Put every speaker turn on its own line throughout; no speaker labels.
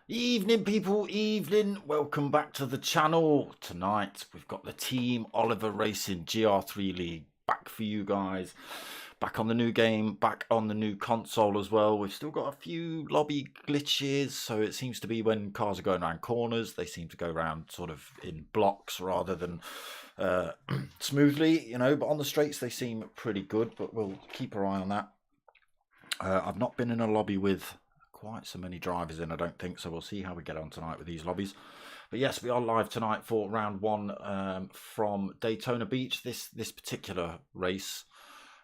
Evening people, evening. Welcome back to the channel. Tonight we've got the Team Oliver Racing GR3 League back for you guys. Back on the new game, back on the new console as well. We've still got a few lobby glitches, so it seems to be when cars are going around corners, they seem to go around sort of in blocks rather than smoothly, you know, but on the straights they seem pretty good, but we'll keep our eye on that. I've not been in a lobby with quite so many drivers in, I don't think, so we'll see how we get on tonight with these lobbies. But yes, we are live tonight for round one from Daytona Beach. This particular race,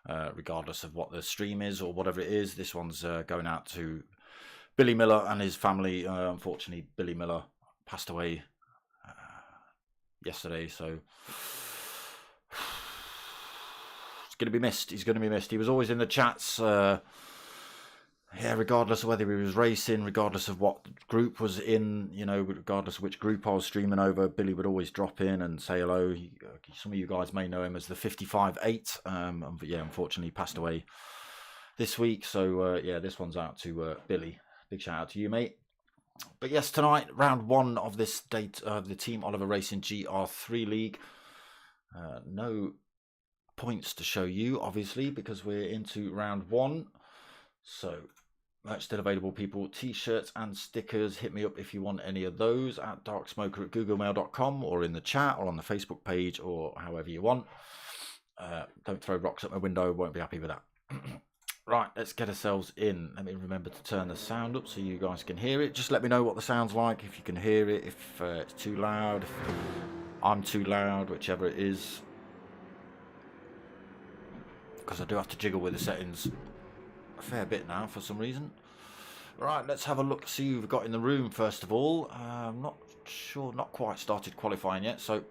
regardless of what the stream is or whatever it is, this one's going out to Billy Millar and his family. Unfortunately, Billy Millar passed away yesterday, so it's going to be missed. He's going to be missed. He was always in the chats. Yeah, regardless of whether he was racing, regardless of what group was in, you know, regardless of which group I was streaming over, Billy would always drop in and say hello. Some of you guys may know him as the 55eight. But yeah, unfortunately, he passed away this week. So yeah, this one's out to Billy. Big shout out to you, mate. But yes, tonight, round one of this date, the Team Oliver Racing GR3 League. No points to show you, obviously, because we're into round one. So merch still available, people. T-shirts and stickers. Hit me up if you want any of those at darksmoker@googlemail.com or in the chat or on the Facebook page or however you want. Don't throw rocks at my window. Won't be happy with that. Right, let's get ourselves in. Let me remember to turn the sound up so you guys can hear it. Just let me know what the sound's like, if you can hear it, if it's too loud, if I'm too loud, whichever it is. Because I do have to jiggle with the settings a fair bit now for some reason. Right, let's have a look, see who we've got in the room first of all. I'm not sure, not quite started qualifying yet. So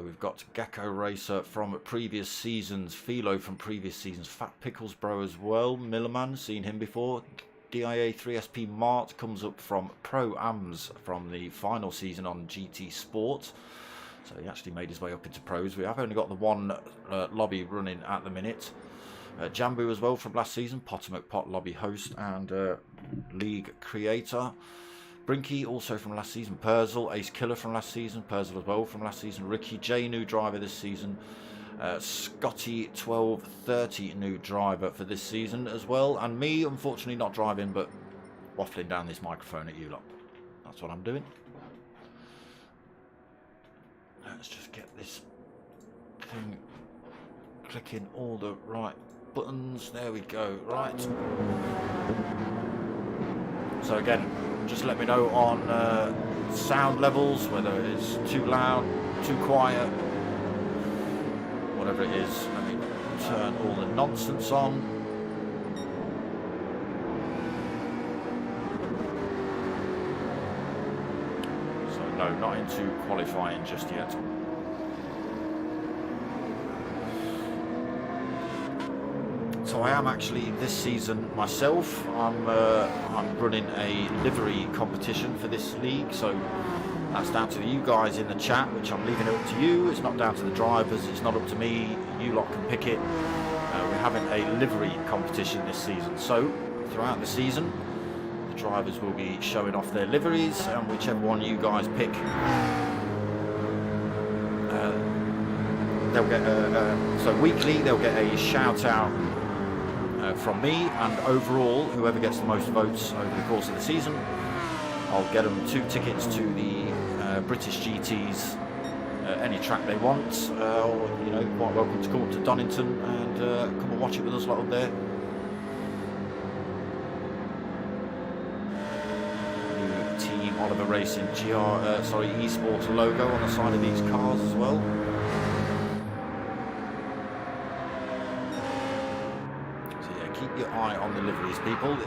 we've got Gecko Racer from previous seasons, Philo from previous seasons, Fat Pickles Bro as well, Millerman, seen him before. DIA 3SP Mart comes up from Pro-Ams from the final season on GT Sport. So he actually made his way up into pros. We have only got the one lobby running at the minute. Jambu as well from last season, Potomac Pot lobby host and league creator. Brinky also from last season, Purzel, Ace Killer from last season, Purzel as well from last season, Ricky J new driver this season, Scotty 1230 new driver for this season as well, and me unfortunately not driving but waffling down this microphone at you lot. That's what I'm doing. Let's just get this thing clicking all the right buttons. There we go. Right, so again, just let me know on sound levels, whether it is too loud, too quiet, whatever it is. Let me turn all the nonsense on. So no, not into qualifying just yet. So I am actually this season myself. I'm running a livery competition for this league. So that's down to you guys in the chat, which I'm leaving it up to you. It's not down to the drivers. It's not up to me. You lot can pick it. We're having a livery competition this season. So throughout the season, the drivers will be showing off their liveries, and whichever one you guys pick, they'll get so weekly they'll get a shout out from me, and overall whoever gets the most votes over the course of the season, I'll get them 2 tickets to the British GT's any track they want, or you know, quite welcome to come up to Donington and come and watch it with us lot up there. New Team Oliver Racing eSports logo on the side of these cars as well. So yeah, keep your eye on the liveries, people.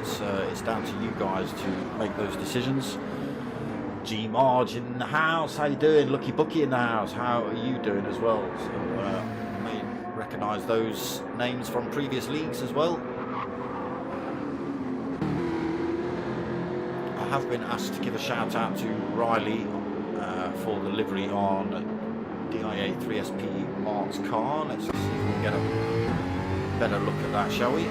It's down to you guys to make those decisions. G Marge in the house, how you doing? Lucky Bucky in the house, how are you doing as well? So you may recognise those names from previous leagues as well. I have been asked to give a shout out to Riley for the livery on the55eight Mart's car. Let's see if we can get a better look at that, shall we?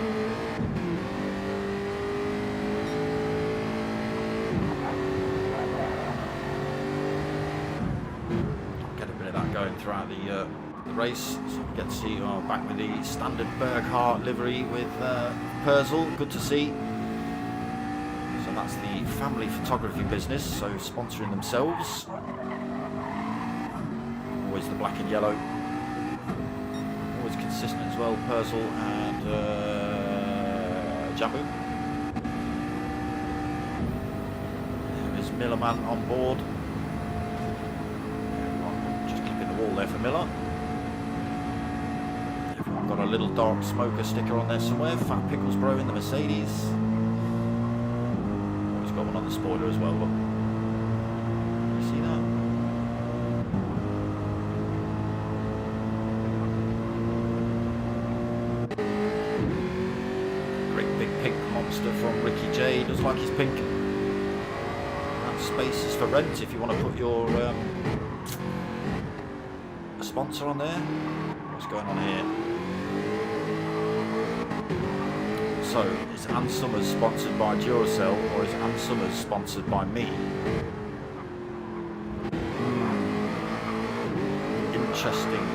Going throughout the race, so we get to see back with the standard Berghardt livery with Purcell. Good to see. So that's the family photography business, so sponsoring themselves. Always the black and yellow. Always consistent as well, Purcell and Jambu. There is Millerman on board. There for Miller. Everyone got a little dark smoker sticker on there somewhere. Fat Pickles Bro in the Mercedes. Oh, he's got one on the spoiler as well. Look. You see that? Great big pink monster from Ricky J. Does like his pink. That space is for rent if you want to put your sponsor on there. What's going on here? So, is Ann Summers sponsored by Duracell, or is Ann Summers sponsored by me? Interesting.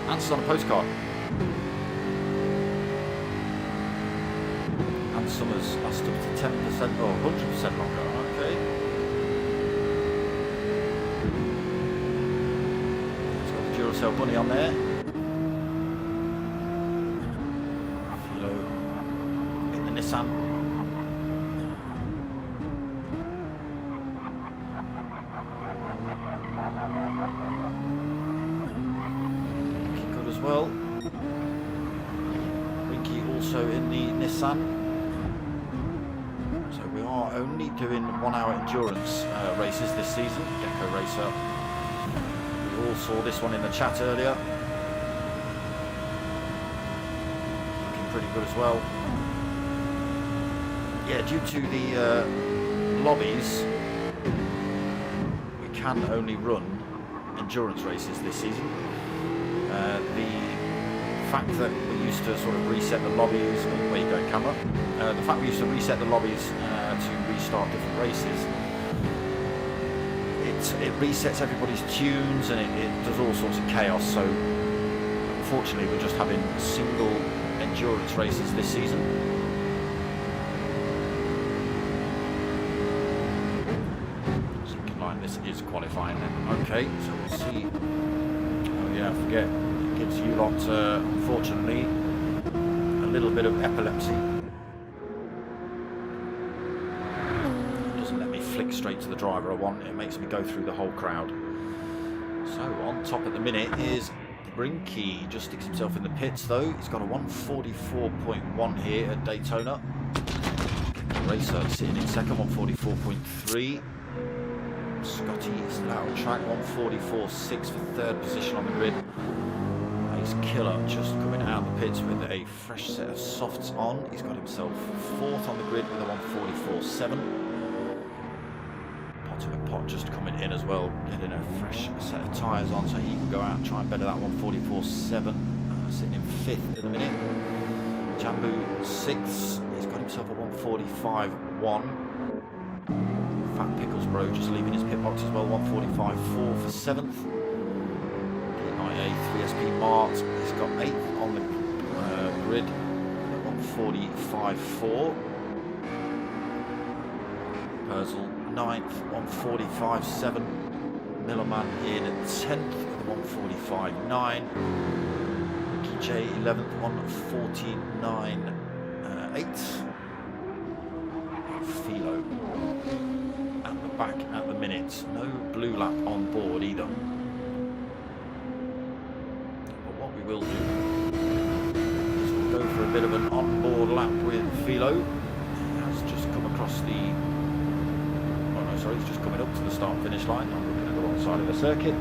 Answer's on a postcard. Ann Summers last up to 10% or 100% longer. Okay. Duracell bunny on there. Philo in the Nissan. Looking good as well. Rinky also in the Nissan. So we are only doing 1 hour endurance races this season. Gecko Racer. All saw this one in the chat earlier. Looking pretty good as well. Yeah, due to the lobbies, we can only run endurance races this season. The fact that we used to sort of reset the lobbies, where you go camera, the fact we used to reset the lobbies to restart different races, it resets everybody's tunes and it does all sorts of chaos. So unfortunately we're just having single endurance races this season. So we can line this is qualifying then. Okay, so we'll see. Oh yeah, I forget, it gives you lot unfortunately a little bit of epilepsy. Flick straight to the driver I want. It makes me go through the whole crowd. So on top at the minute is Brinky. Just sticks himself in the pits though. He's got a 144.1 here at Daytona. Racer sitting in second, 144.3. Scotty is still out on track, 144.6 for third position on the grid. Ace Killer just coming out of the pits with a fresh set of softs on. He's got himself fourth on the grid with a 144.7. Pot just coming in as well, getting a fresh set of tyres on so he can go out and try and better that 144.7. Sitting in fifth at the minute. Jambu sixth. He's got himself a 145.1. Fat Pickles Bro just leaving his pit box as well, 145.4 for seventh. The 3SP Mart, he's got eighth on the grid, 145.4. Purcell 9th, 145.7. Millar in 10th with a 1:45.9. Ricky J 11th, 1:49.8. Philo at the back at the minute. No blue lap on board either. But what we will do is we'll go for a bit of an on-board lap with Philo. He has just come across the... Oh no, sorry, he's just coming up to the start-finish line. I'm looking at the wrong side of the circuit.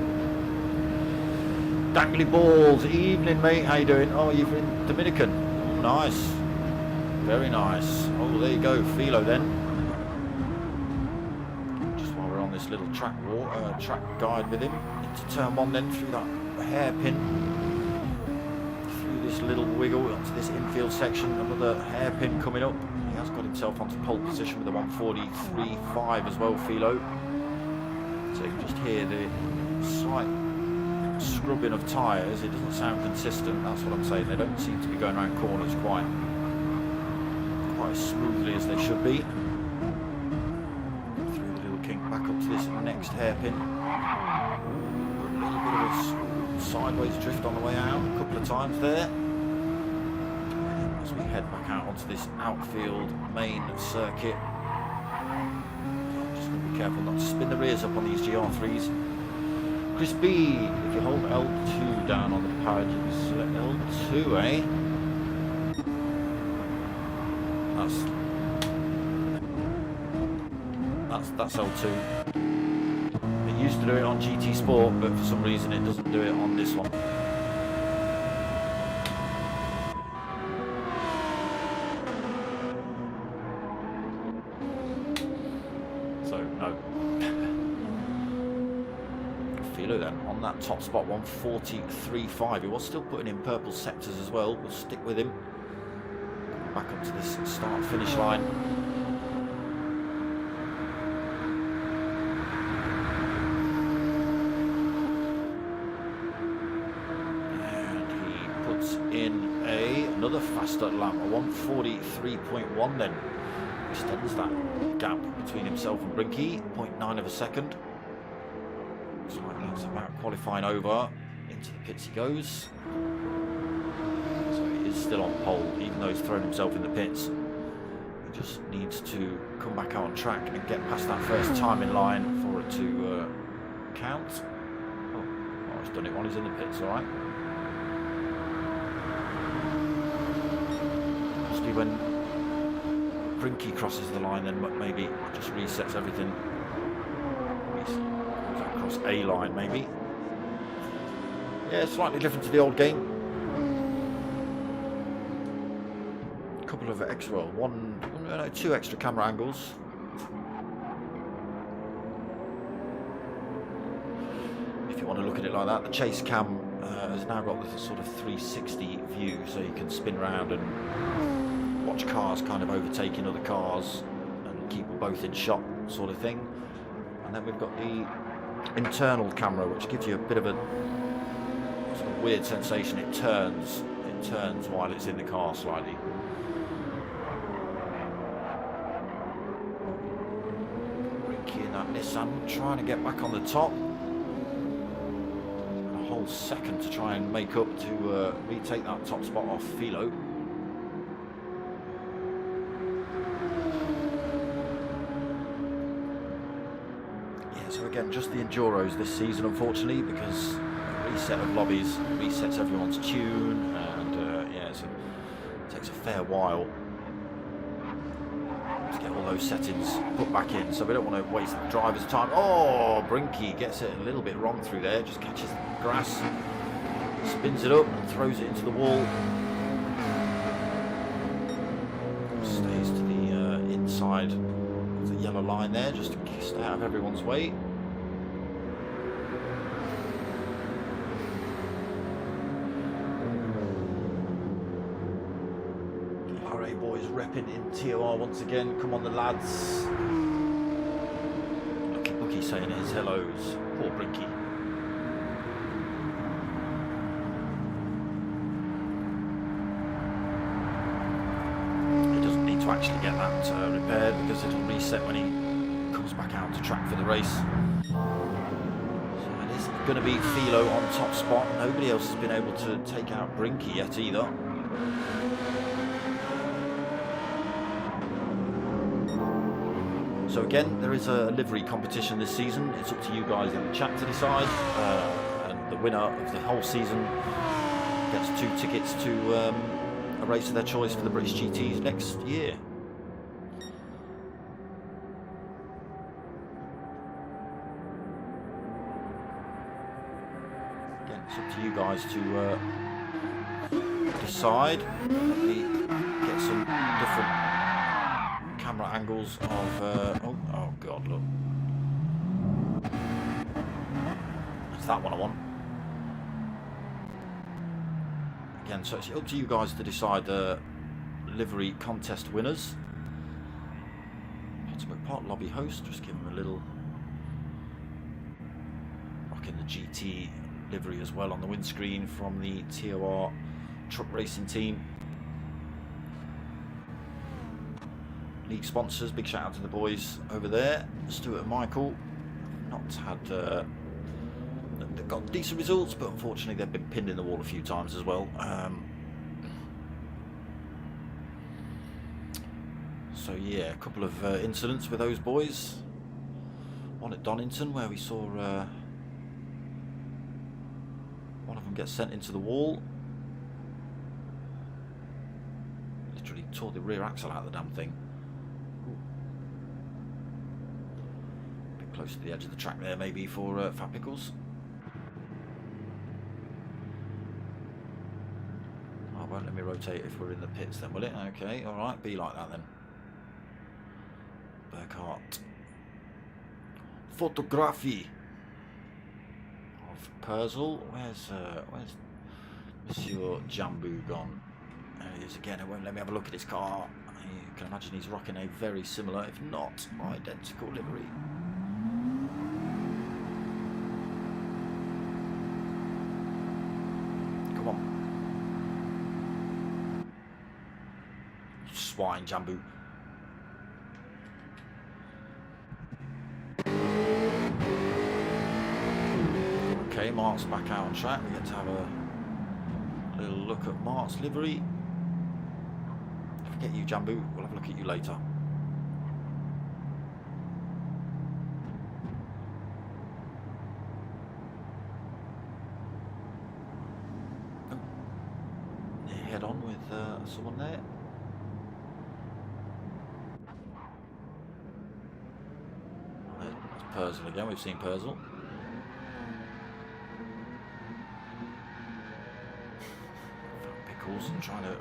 Dangly balls, evening mate, how you doing? Oh, you're in Dominican. Oh, nice. Very nice. Oh, there you go, Philo then. Just while we're on this little track guide with him, into turn 1 then, through that hairpin. Through this little wiggle onto this infield section, another hairpin coming up. He has got himself onto pole position with a 1:43.5 as well, Philo. So you can just hear the slight scrubbing of tyres. It doesn't sound consistent, that's what I'm saying. They don't seem to be going around corners quite as smoothly as they should be. Through the little kink back up to this next hairpin. A little bit of a sideways drift on the way out, a couple of times there. As we head back out onto this outfield main circuit. Just got to be careful not to spin the rears up on these GR3s. Chris B, if you hold L2 down on the pad, you can select L2, eh? That's L2. It used to do it on GT Sport, but for some reason it doesn't do it on this one. So, no. Philo then, on that top spot, 1:43.5. He was still putting in purple sectors as well. We'll stick with him. Back up to this start-finish line. Another faster lap, a 1:43.1 then. Extends that gap between himself and Brinky, 0.9 of a second. Looks like that's about qualifying over. Into the pits he goes. So he is still on pole, even though he's thrown himself in the pits. He just needs to come back out on track and get past that first timing line for it to count. Oh, he's done it while he's in the pits, alright. When Brinky crosses the line, then maybe just resets everything. Across A line, maybe. Yeah, slightly different to the old game. A couple of extra, two extra camera angles. If you want to look at it like that, the chase cam has now got this sort of 360 view, so you can spin around and watch cars kind of overtaking other cars and keep them both in shot, sort of thing. And then we've got the internal camera, which gives you a bit of a sort of weird sensation. It turns while it's in the car slightly. Ricky in that Nissan trying to get back on the top. A whole second to try and make up to retake that top spot off Philo. So again, just the Enduros this season, unfortunately, because a reset of lobbies resets everyone's tune, and yeah, so it takes a fair while to get all those settings put back in. So we don't want to waste the driver's time. Oh, Brinky gets it a little bit wrong through there, just catches the grass, spins it up and throws it into the wall. Stays to the inside of the yellow line there, just to stay out of everyone's way. RA boys repping in TOR once again. Come on, the lads. Lucky Bookie saying his hellos. Poor Brinky. He doesn't need to actually get that repaired, because it'll reset when he comes back out to track for the race. going to be Philo on top spot. Nobody else has been able to take out Brinky yet either. So again, there is a livery competition this season. It's up to you guys in the chat to decide. And the winner of the whole season gets 2 tickets to a race of their choice for the British GTs next year. Again, it's up to you guys to decide. Let me get some different camera angles of oh god, look, that's that one I want. Again, so it's up to you guys to decide the livery contest winners. Potterbook Pot lobby host, just give them a little rocking the GT livery as well on the windscreen from the TOR truck racing team. League sponsors, big shout out to the boys over there, Stuart and Michael. Not had they've got decent results, but unfortunately they've been pinned in the wall a few times as well. So yeah, a couple of incidents with those boys. One at Donington where we saw one of them get sent into the wall. Literally tore the rear axle out of the damn thing. Close to the edge of the track there, maybe for Fat Pickles. Oh, won't let me rotate if we're in the pits then, will it? Okay, alright, be like that then. Burkhardt. Photography of Purcell. Where's Monsieur Jambu gone? There he is again. It won't let me have a look at his car. You can imagine he's rocking a very similar, if not identical, livery. Come on. Swine, Jambu. Okay, Mark's back out on track. We get to have a little look at Mark's livery. Forget you, Jambu. We'll have a look at you later. Head on with someone there. That's Purcell again. We've seen Purcell. Pickles and trying to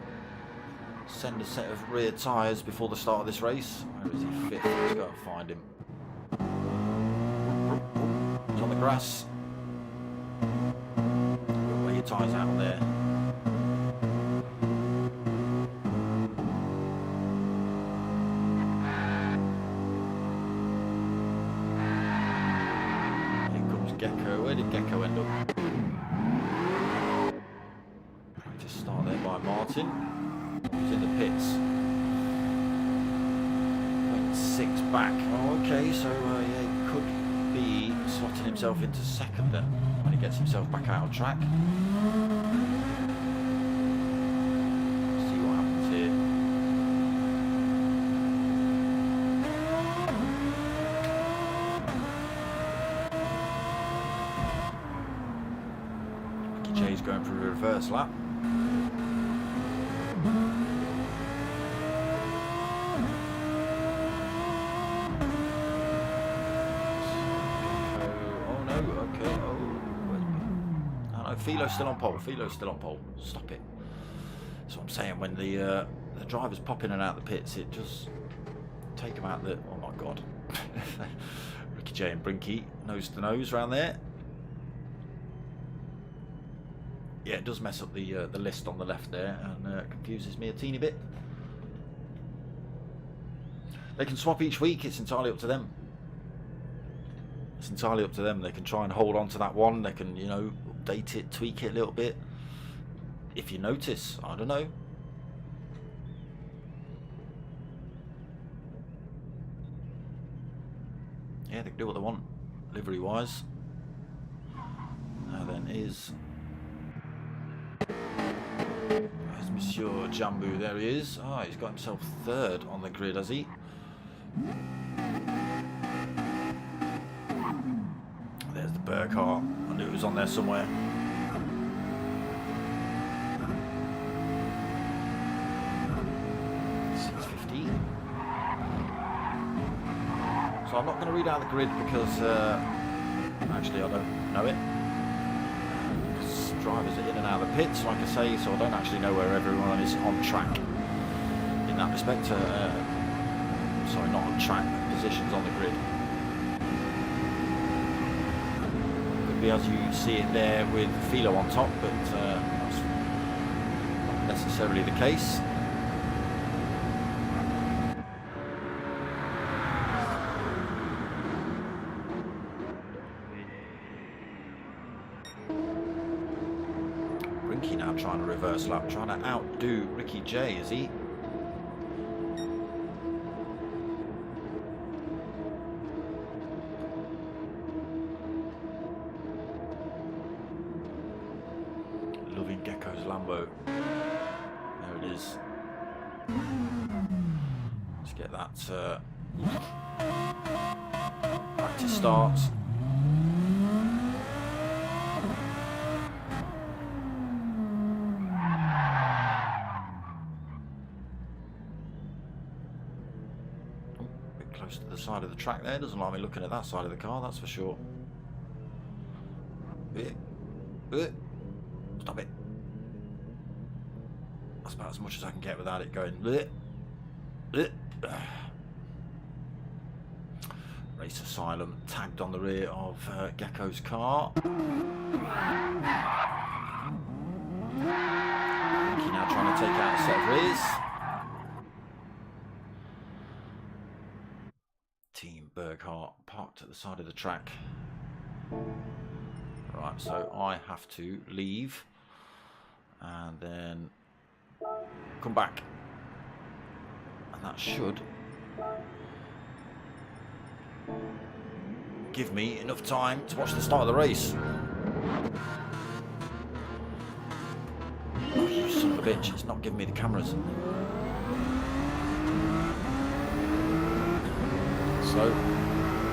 send a set of rear tyres before the start of this race. Where is he? Fifth. Let's go and find him. He's on the grass. Wear your tyres out on there. Where did Gecko end up? Just start there by Martin, who's in the pits. 0.6 back. Oh, okay, so yeah, he could be slotting himself into second then when he gets himself back out on track. Let's see what happens here. Jay's going for a reverse lap. Oh no, okay. Oh no, Philo's still on pole. Philo's still on pole. Stop it. That's what I'm saying. When the drivers pop in and out of the pits, it just take them out the. Oh my god. Ricky Jay and Brinky nose to nose around there. Yeah, it does mess up the list on the left there and confuses me a teeny bit. They can swap each week. It's entirely up to them. It's entirely up to them. They can try and hold on to that one. They can, you know, update it, tweak it a little bit. If you notice, I don't know. Yeah, they can do what they want, livery-wise. then is... Where's Monsieur Jambu? There he is. Ah, he's got himself third on the grid, has he? There's the Burkhardt. I knew it was on there somewhere. So I'm not going to read out the grid because actually I don't know it. Because drivers are in and out of the pits, like I say, so I don't actually know where everyone is on track in that respect. Sorry, not on track, positions on the grid. Could be as you see it there with Philo on top, but that's not necessarily the case. Now trying to reverse lap, trying to outdo Ricky J, is he? Loving Gecko's Lambo. There it is. Let's get that practice starts. Close to the side of the track there, doesn't like me looking at that side of the car, that's for sure. Stop it. That's about as much as I can get without it going. Race Asylum tagged on the rear of Gecko's car. Ricky now trying to take out a set of rears. Team Burkhardt parked at the side of the track. Right, so I have to leave and then come back, and that should give me enough time to watch the start of the race. Oh, you son of a bitch, it's not giving me the cameras. So,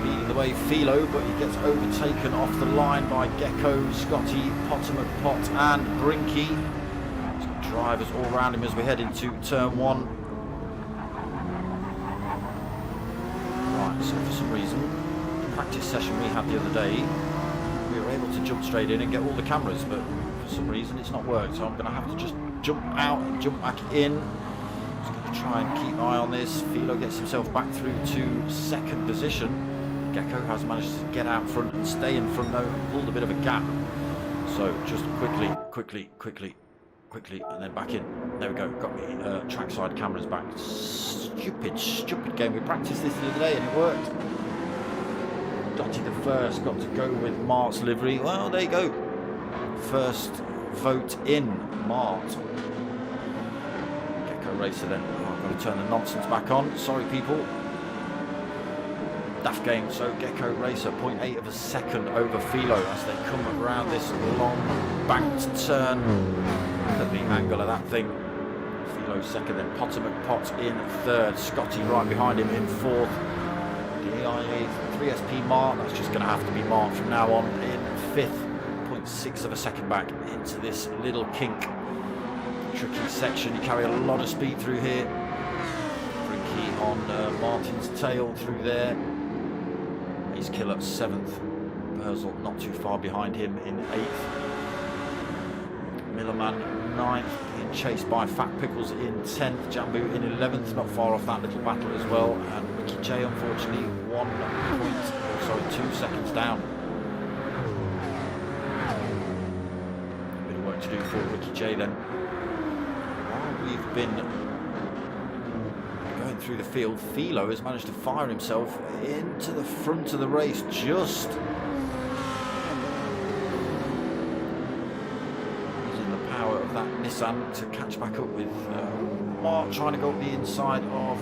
leading the way Philo, but he gets overtaken off the line by Gecko, Scotty, Potter McPot and Brinky. He's got drivers all around him as we head into turn one. Right, so for some reason, the practice session we had the other day, we were able to jump straight in and get all the cameras, but for some reason it's not worked, so I'm going to have to just jump out and jump back in. Try and keep an eye on this. Philo gets himself back through to second position. Gecko has managed to get out front and stay in front though, and pulled a bit of a gap. So just quickly, and then back in. There we go, got me trackside cameras back. Stupid game. We practiced this the other day and it worked. Dotty the first got to go with Mart's livery. Well, there you go. First vote in, Mart. Racer then. Oh, I've got to turn the nonsense back on. Sorry people. Daft game. So Gecko Racer 0.8 of a second over Philo as they come around this long banked turn. Look at the angle of that thing. Philo second, then Potter McPot in third. Scotty right behind him in fourth. DIA 3SP Mart. That's just going to have to be Mart from now on in fifth. 0.6 of a second back into this little kink. Tricky section, you carry a lot of speed through here. Brinky on Martin's tail through there. He's Kill at 7th. Perzel not too far behind him in 8th. Millerman 9th, being chased by Fat Pickles in 10th. Jambu in 11th, not far off that little battle as well. And Ricky J unfortunately 2 seconds down. A bit of work to do for Ricky J then. We've been going through the field. Philo has managed to fire himself into the front of the race, just using the power of that Nissan to catch back up with Mark trying to go up the inside of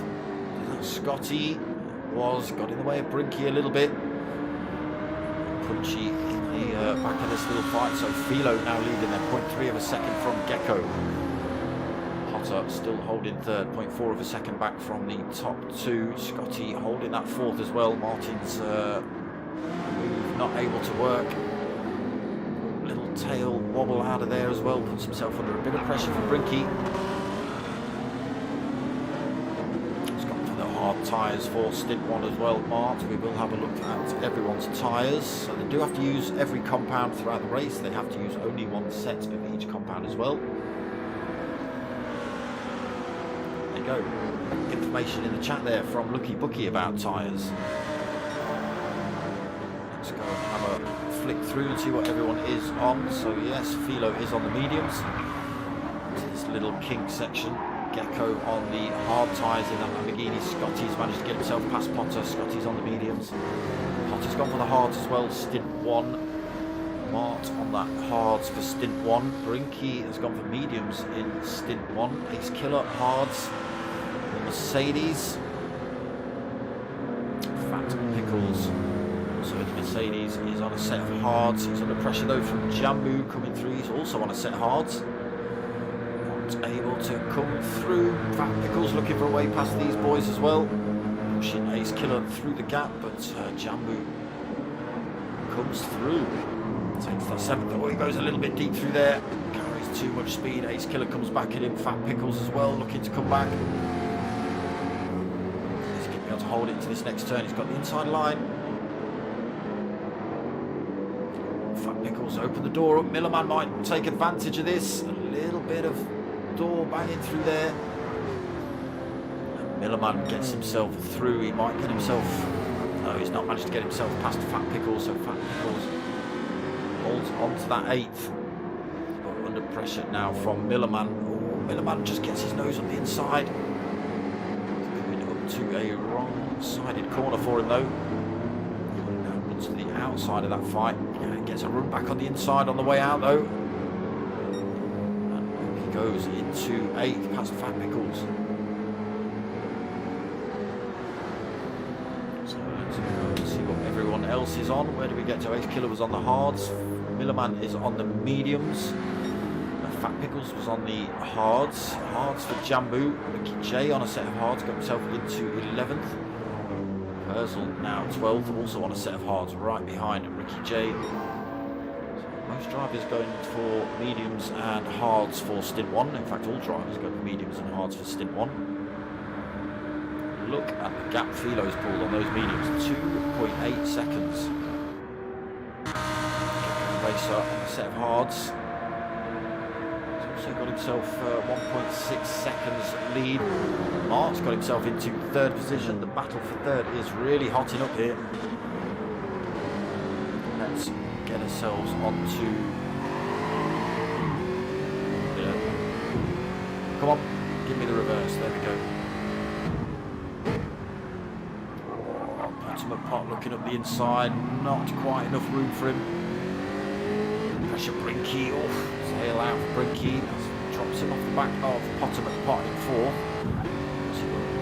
Scotty. Got in the way of Brinky a little bit. Punchy in the back of this little fight. So Philo now leading there, 0.3 of a second from Gecko. Potter still holding third, 0.4 of a second back from the top two. Scotty holding that fourth as well. Martin's move not able to work. Little tail wobble out of there as well, puts himself under a bit of pressure for Brinky. Tyres for stint one as well, Mart. We will have a look at everyone's tyres. So they do have to use every compound throughout the race. They have to use only one set of each compound as well. There you go. Information in the chat there from Lucky Bookie about tyres. Let's go and have a flick through and see what everyone is on. So yes, Philo is on the mediums. This little kink section. Gecko on the hard tyres in that Lamborghini. Scotty's managed to get himself past Potter. Scotty's on the mediums. Potter's gone for the hards as well. Stint one. Mart on that hards for stint one. Brinky has gone for mediums in stint one. Ace Killer hards. The Mercedes. Fat Pickles. So the Mercedes is on a set of hards. He's under pressure though from Jambu coming through. He's also on a set of hards. Able to come through. Fat Pickles looking for a way past these boys as well. Pushing Ace Killer through the gap, but Jambu comes through. Takes that seventh. Oh, he goes a little bit deep through there. Carries too much speed. Ace Killer comes back at him. Fat Pickles as well, looking to come back. He's going to be able to hold it to this next turn. He's got the inside line. Fat Pickles open the door up. Millerman might take advantage of this. A little bit of door banging through there. And Millerman gets himself through. He might get himself. No, he's not managed to get himself past Fat Pickles. So Fat Pickles holds on to that eighth. But under pressure now from Millerman. Oh, Millerman just gets his nose on the inside. Coming up to a wrong-sided corner for him though. Now runs to the outside of that fight. Yeah, gets a run back on the inside on the way out though. Goes into eighth past Fat Pickles. So let's go and see what everyone else is on. Where do we get to? Ace Killer was on the hards. Millerman is on the mediums. Fat Pickles was on the hards. Hards for Jambu. Ricky J on a set of hards, got himself into 11th. Perzel now 12th, also on a set of hards, right behind Ricky J. Most drivers going for mediums and hards for stint one. In fact, all drivers go for mediums and hards for stint one. Look at the gap Philo's pulled on those mediums, 2.8 seconds. Racer on a set of hards. He's also got himself 1.6 seconds lead. Mart's got himself into third position. The battle for third is really hotting up here. Let's get ourselves onto. Come on, give me the reverse. There we go. Ultimate Pot looking up the inside. Not quite enough room for him. Pressure Brinky. Oh, tail out for Brinky. Drops him off the back of Ultimate Pot in fourth.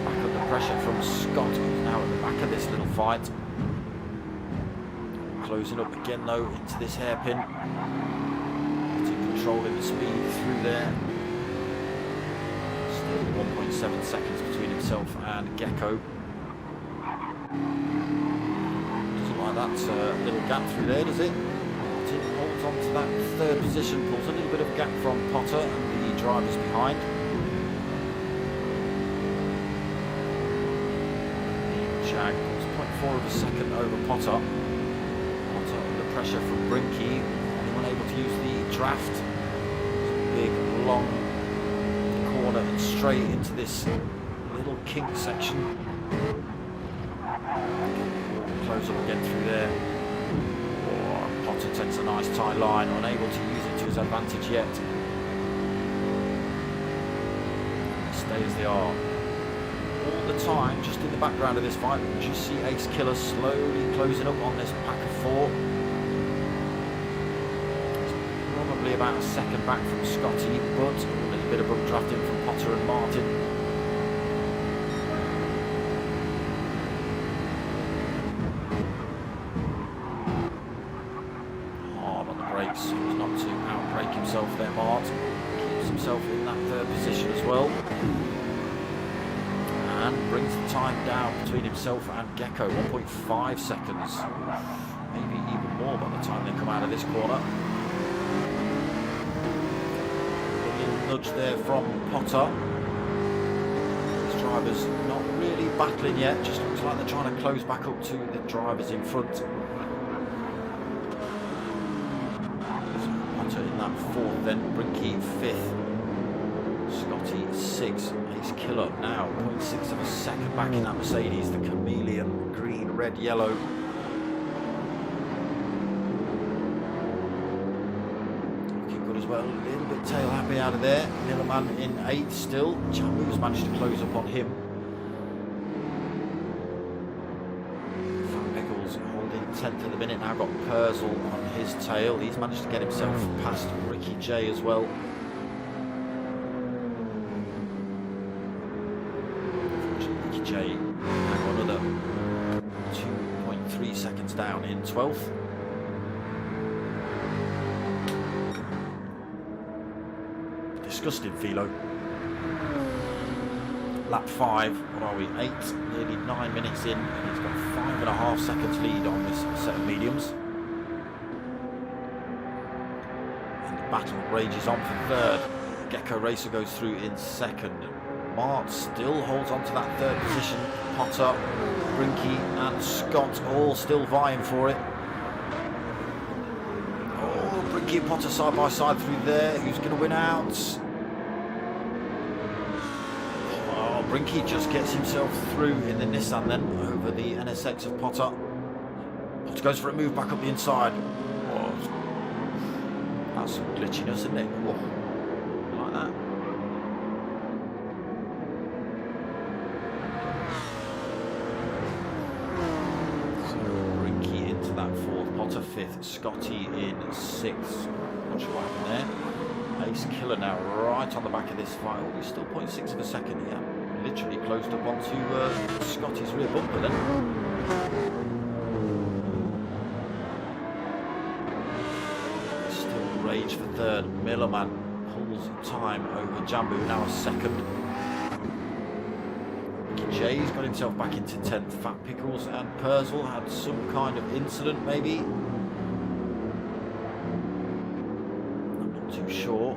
Back under pressure from Scott, who's now at the back of this little fight. Closing up again though into this hairpin. Controlling the speed through there. Still 1.7 seconds between himself and Gecko. Doesn't like that little gap through there, does it? Martin holds on to that third position, pulls a little bit of gap from Potter and the drivers behind. Jag pulls 0.4 of a second over Potter. Pressure from Brinky, unable to use the draft. Big long corner and straight into this little kink section. Close up again through there. Oh, Potter takes a nice tight line, unable to use it to his advantage yet. Stay as they are. All the time, just in the background of this fight, we can just see Ace Killer slowly closing up on this pack of four. About a second back from Scotty, but a little bit of updrafting from Potter and Martin. brakes so as not to outbrake himself there. Mart keeps himself in that third position as well. And brings the time down between himself and Gecko, 1.5 seconds. Maybe even more by the time they come out of this corner. A little nudge there from Potter. These drivers not really battling yet, just looks like they're trying to close back up to the drivers in front. So Potter in that fourth, then Brinky fifth. Scotty 6th, Ace Killer now 0.6 of a second back in that Mercedes, the chameleon green, red, yellow. Looking good as well, a little bit tail happy out of there. Millar in 8th still. Jambu's managed to close up on him. Pickles holding 10th at the minute, now got Purcell on his tail. He's managed to get himself past Ricky J as well. J now another 2.3 seconds down in 12th. Disgusting Philo. Lap 5, what are we, 8, nearly 9 minutes in, and he's got 5.5 seconds lead on this set of mediums. And the battle rages on for third. Gecko Racer goes through in second. Mart still holds on to that third position. Potter, Brinky and Scott all still vying for it. Oh, Brinky and Potter side by side through there. Who's going to win out? Oh, Brinky just gets himself through in the Nissan then over the NSX of Potter. Potter goes for a move back up the inside. Oh, that's some glitchiness, isn't it? Oh, like that. That fourth, Potter 5th, Scotty in 6th. Not sure what happened there. Ace Killer now right on the back of this fight. Oh, he's still 0.6 of a second here. Literally closed up onto Scotty's rear bumper then. Still rage for third. Millar pulls time over Jambu, now a second. Jay's got himself back into 10th. Fat Pickles and Purcell had some kind of incident maybe. I'm not too sure.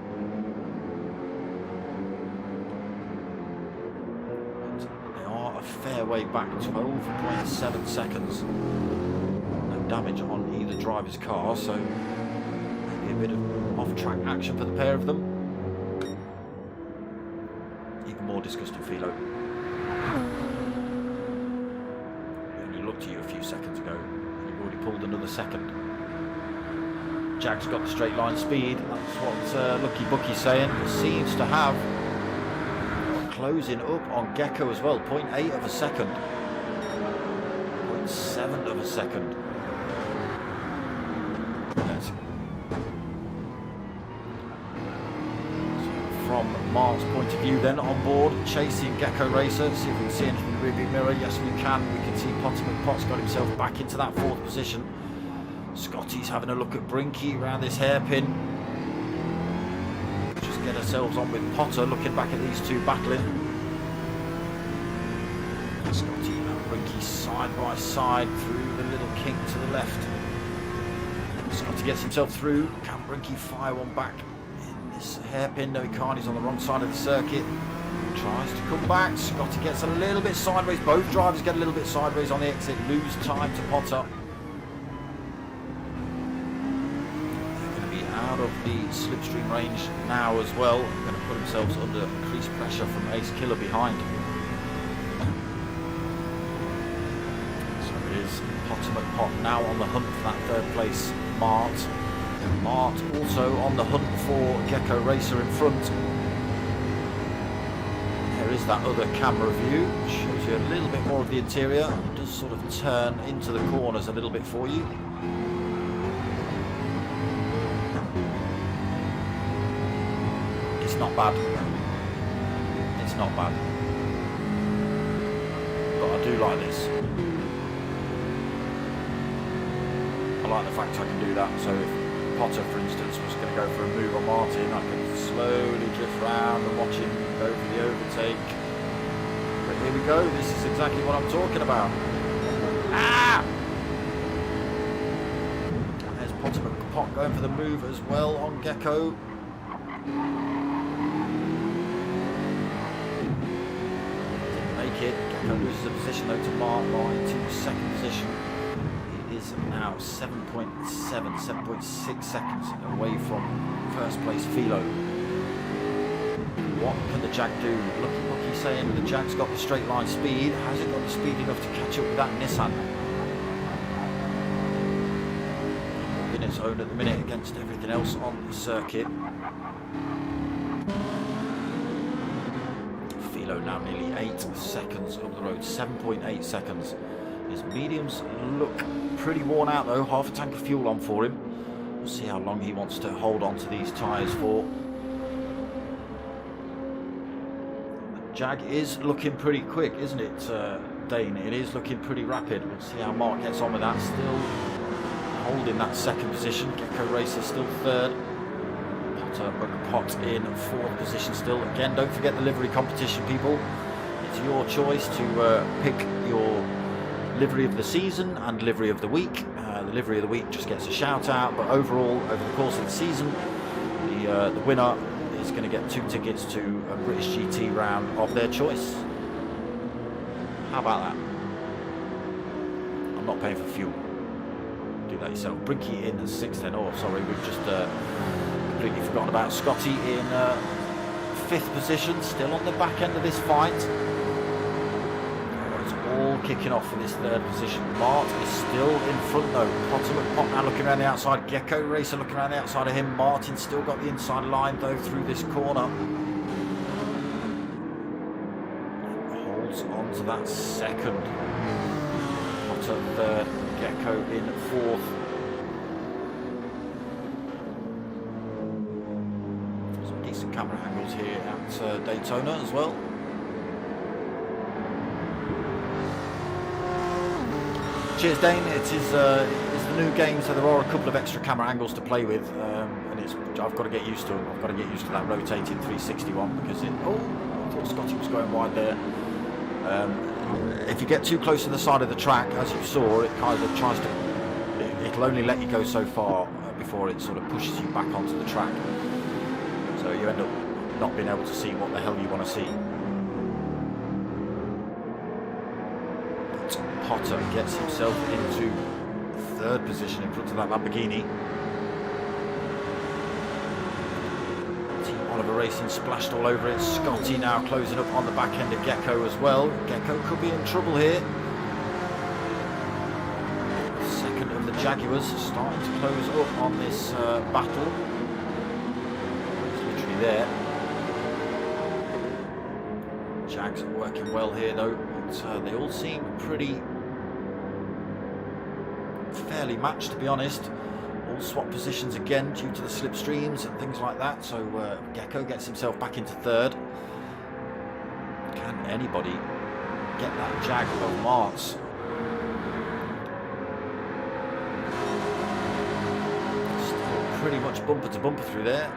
But they are a fair way back, 12.7 seconds. No damage on either driver's car, so maybe a bit of off-track action for the pair of them. Even more disgusting Philo. We only looked at you a few seconds ago. You've already pulled another second. Jag's got the straight line speed. That's what Lucky Bucky's saying. It seems to have. Closing up on Gecko as well. 0.8 of a second. 0.7 of a second. Yes. From Mark's point of view then, on board, chasing Gecko Racer. See if we can see anything in the rearview mirror. Yes, we can. We can see Potter McPot's got himself back into that fourth position. Scotty's having a look at Brinky around this hairpin. Just get ourselves on with Potter, looking back at these two battling. Scotty and Brinky side by side through the little kink to the left. Scotty gets himself through. Can Brinky fire one back? This hairpin, no, he can't. He's on the wrong side of the circuit. Tries to come back. Scotty gets a little bit sideways. Both drivers get a little bit sideways on the exit. Lose time to Potter. They're going to be out of the slipstream range now as well. They're going to put themselves under increased pressure from Ace Killer behind. So it is Potter McPot now on the hunt for that third place. Mart also on the hunt for Gecko Racer in front. There is that other camera view, shows you a little bit more of the interior. It does sort of turn into the corners a little bit for you. It's not bad. It's not bad. But I do like this. I like the fact I can do that, so if Potter, for instance, was going to go for a move on Martin, I could slowly drift round and watch him go for the overtake. But here we go, this is exactly what I'm talking about. Ah! And there's Potter McPot going for the move as well on Gecko. Didn't make it. Gecko loses a position though to Mark into second position. He is now 7.6 seconds away from first place Philo. What can the Jag do? Look what he's saying, the Jag's got the straight line speed. Has it got the speed enough to catch up with that Nissan? In its own at the minute against everything else on the circuit. Philo now nearly 8 seconds up the road, 7.8 seconds. His mediums look pretty worn out though, half a tank of fuel on for him. We'll see how long he wants to hold on to these tyres for. Jag is looking pretty quick, isn't it, Dane? It is looking pretty rapid. We'll see how Mark gets on with that. Still holding that second position. Gecko Racer still third. Potter McPot in fourth position still. Again, don't forget the livery competition, people. It's your choice to pick your livery of the season and livery of the week. The livery of the week just gets a shout out, but overall, over the course of the season, the winner is going to get 2 tickets to a British GT round of their choice. How about that? I'm not paying for fuel. Do that yourself. Brinky in 6th then. Oh, sorry, we've just completely forgotten about Scotty in 5th position, still on the back end of this fight. Oh, it's all kicking off for this 3rd position. Mart is still in front though. Potter McPot now looking around the outside. Gecko Racer looking around the outside of him. Martin's still got the inside line though through this corner. Holds on to that 2nd. Potter 3rd. Gecko in 4th. Some decent camera angles here at Daytona as well. Cheers, Dane. It's the new game, so there are a couple of extra camera angles to play with, and I've got to get used to them. I've got to get used to that rotating 360 one because I thought Scotty was going wide there. If you get too close to the side of the track, as you saw, it kind of tries to. It'll only let you go so far before it sort of pushes you back onto the track. So you end up not being able to see what the hell you want to see. Potter gets himself into 3rd position in front of that Lamborghini. Team Oliver Racing splashed all over it. Scotty now closing up on the back end of Gecko as well. Gecko could be in trouble here. 2nd of the Jaguars starting to close up on this battle. It's literally there. Jags are working well here though, but they all seem pretty fairly matched, to be honest. All swap positions again due to the slipstreams and things like that. So Gecko gets himself back into 3rd. Can anybody get that Jag of Mart's? Still pretty much bumper to bumper through there.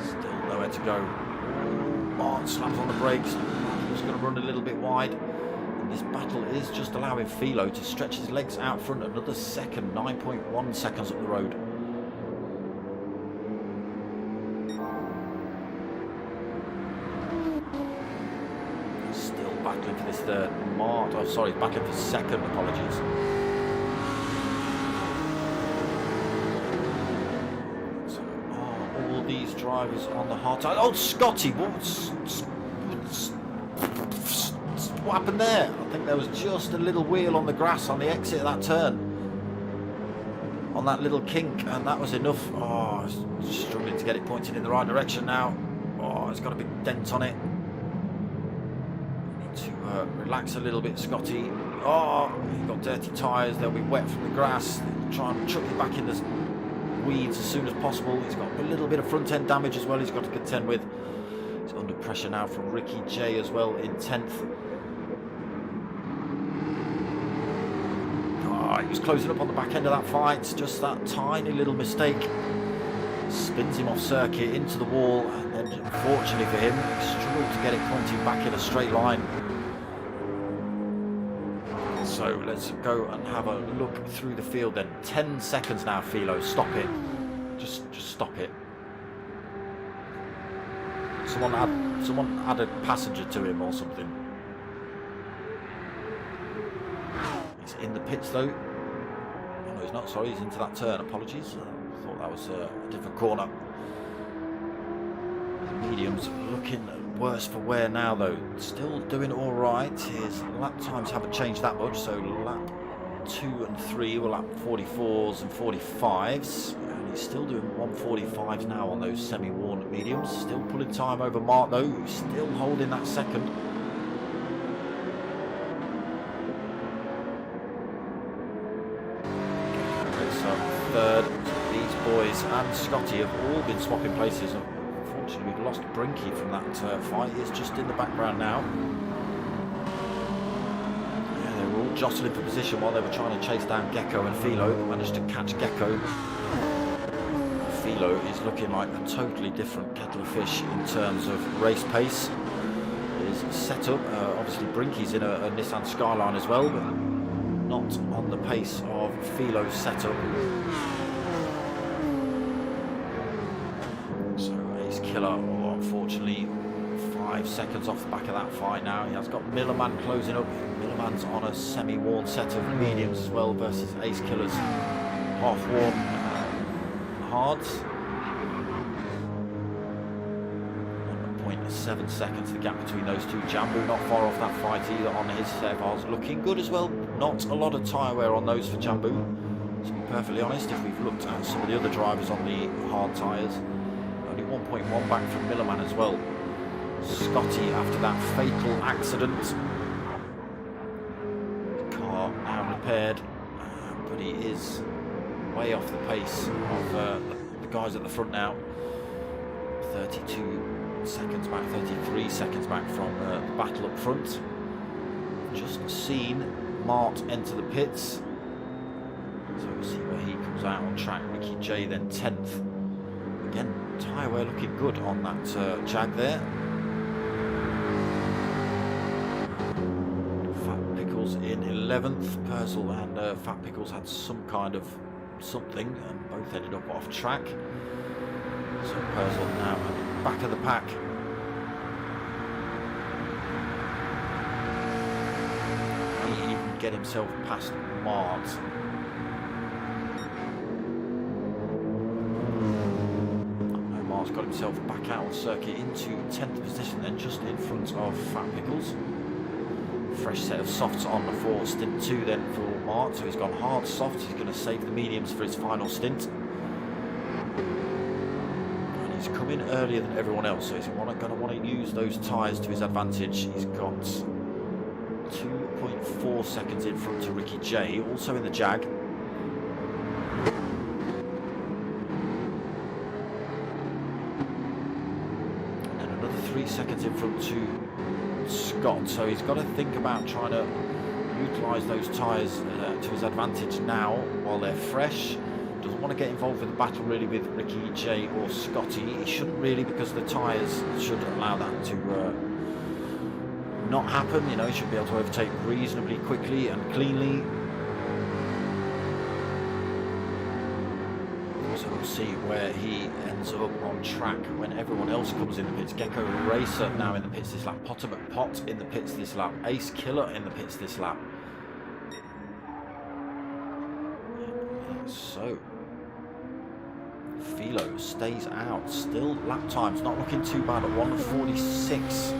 Still nowhere to go. Mart slams on the brakes. He's going to run a little bit wide. This battle is just allowing Philo to stretch his legs out front another second, 9.1 seconds up the road. Still battling for this 3rd. Battling for 2nd, apologies. So are all these drivers on the hard side? Oh, Scotty, what happened there? I think there was just a little wheel on the grass on the exit of that turn. On that little kink, and that was enough. Oh, struggling to get it pointed in the right direction now. Oh, it's got a big dent on it. Need to relax a little bit, Scotty. Oh, you've got dirty tyres. They'll be wet from the grass. Try and chuck it back in the weeds as soon as possible. He's got a little bit of front end damage as well he's got to contend with. He's under pressure now from Ricky J as well in 10th. was closing up on the back end of that fight. Just that tiny little mistake spins him off circuit into the wall, and then unfortunately for him, he struggled to get it pointing back in a straight line. So let's go and have a look through the field then. 10 seconds now, Philo. Stop it. Just stop it. Someone add a passenger to him or something. He's in the pits though. Oh, no, he's not. Sorry, he's into that turn. Apologies. I thought that was a different corner. The medium's looking worse for wear now though. Still doing all right. His lap times haven't changed that much. So lap 2 and 3 were lap 44s and 45s. He's still doing 145s now on those semi-worn mediums. Still pulling time over Mark though, who's still holding that second. So third. These boys and Scotty have all been swapping places. Unfortunately, we've lost Brinky from that fight. He's just in the background now. Yeah, they were all jostling for position while they were trying to chase down Gecko and Philo. They managed to catch Gecko. Philo is looking like a totally different kettle of fish in terms of race pace. His setup, obviously Brinky's in a Nissan Skyline as well, but not on the pace of Philo's setup. So Ace Killer, unfortunately, 5 seconds off the back of that fight now. He has got Millerman closing up. Millerman's on a semi-worn set of mediums as well versus Ace Killer's half-worn hards. 1.7 seconds the gap between those two. Jambu not far off that fight either on his Sevars. Looking good as well. Not a lot of tyre wear on those for Jambu. To be perfectly honest, if we've looked at some of the other drivers on the hard tyres, only 1.1 back from Millerman as well. Scotty, after that fatal accident, car now repaired, but he is way off the pace of the guys at the front now. 32 seconds back, 33 seconds back from the battle up front. Just seen Mart enter the pits, so we'll see where he comes out on track. Ricky J then 10th. Again, tyre wear looking good on that Jag there. Fat Pickles in 11th. Purcell and Fat Pickles had some kind of something and both ended up off track. So Purcell now at the back of the pack. He even get himself past Mart. Mart's got himself back out on circuit into 10th position then, just in front of Fat Pickles. Fresh set of softs on for stint 2 then for Mart, so he's gone hard soft. He's going to save the mediums for his final stint, and he's come in earlier than everyone else, so he's going to want to use those tyres to his advantage. He's got 2.4 seconds in front to Ricky J, also in the Jag. And then another 3 seconds in front to Scott, so he's got to think about trying to utilise those tyres to his advantage now while they're fresh. Doesn't want to get involved with the battle really with Ricky J or Scotty. He shouldn't really, because the tyres should allow that to not happen. You know, he should be able to overtake reasonably quickly and cleanly. So we'll see where he ends up on track when everyone else comes in the pits. Gecko Racer now in the pits this lap. Potter McPot in the pits this lap. Ace Killer in the pits this lap. So Philo stays out. Still lap times not looking too bad at 1:46.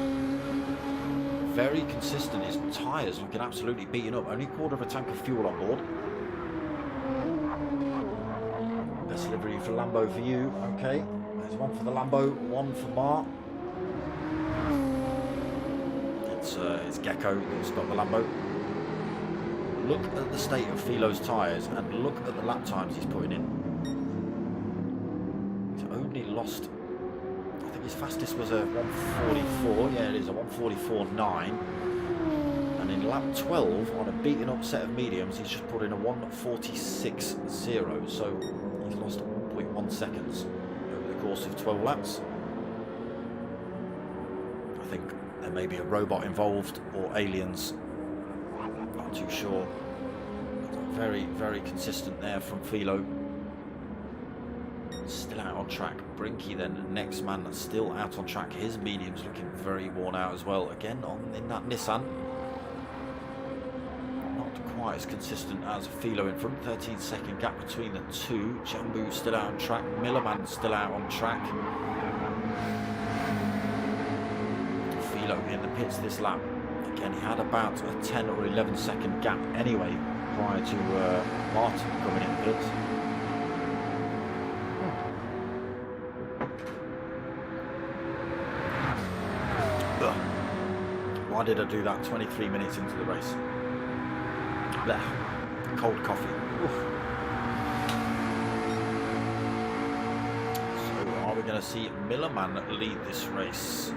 Very consistent. His tyres looking absolutely beaten up. Only a quarter of a tank of fuel on board. Best delivery for Lambo for you. Okay, there's one for the Lambo, one for Mark. It's Gecko who's got the Lambo. Look at the state of Philo's tyres and look at the lap times he's putting in. He's only lost, I think his fastest was a 1:44. Yeah, it is a 1:44.9, and And in lap 12, on a beaten up set of mediums, he's just put in a 1:46.0, so he's lost 1.1 seconds over the course of 12 laps. I think there may be a robot involved or aliens, not too sure. Very, very consistent there from Philo. Still out on track. Brinky then, next man, still out on track. His medium's looking very worn out as well. Again, in that Nissan. Not quite as consistent as Philo in front. 13-second gap between the two. Jambu still out on track. Millerman still out on track. Philo in the pits this lap. Again, he had about a 10 or 11-second gap anyway prior to Martin coming in the pits. Why did I do that 23 minutes into the race? Blech. Cold coffee. Oof. So are we going to see Millerman lead this race?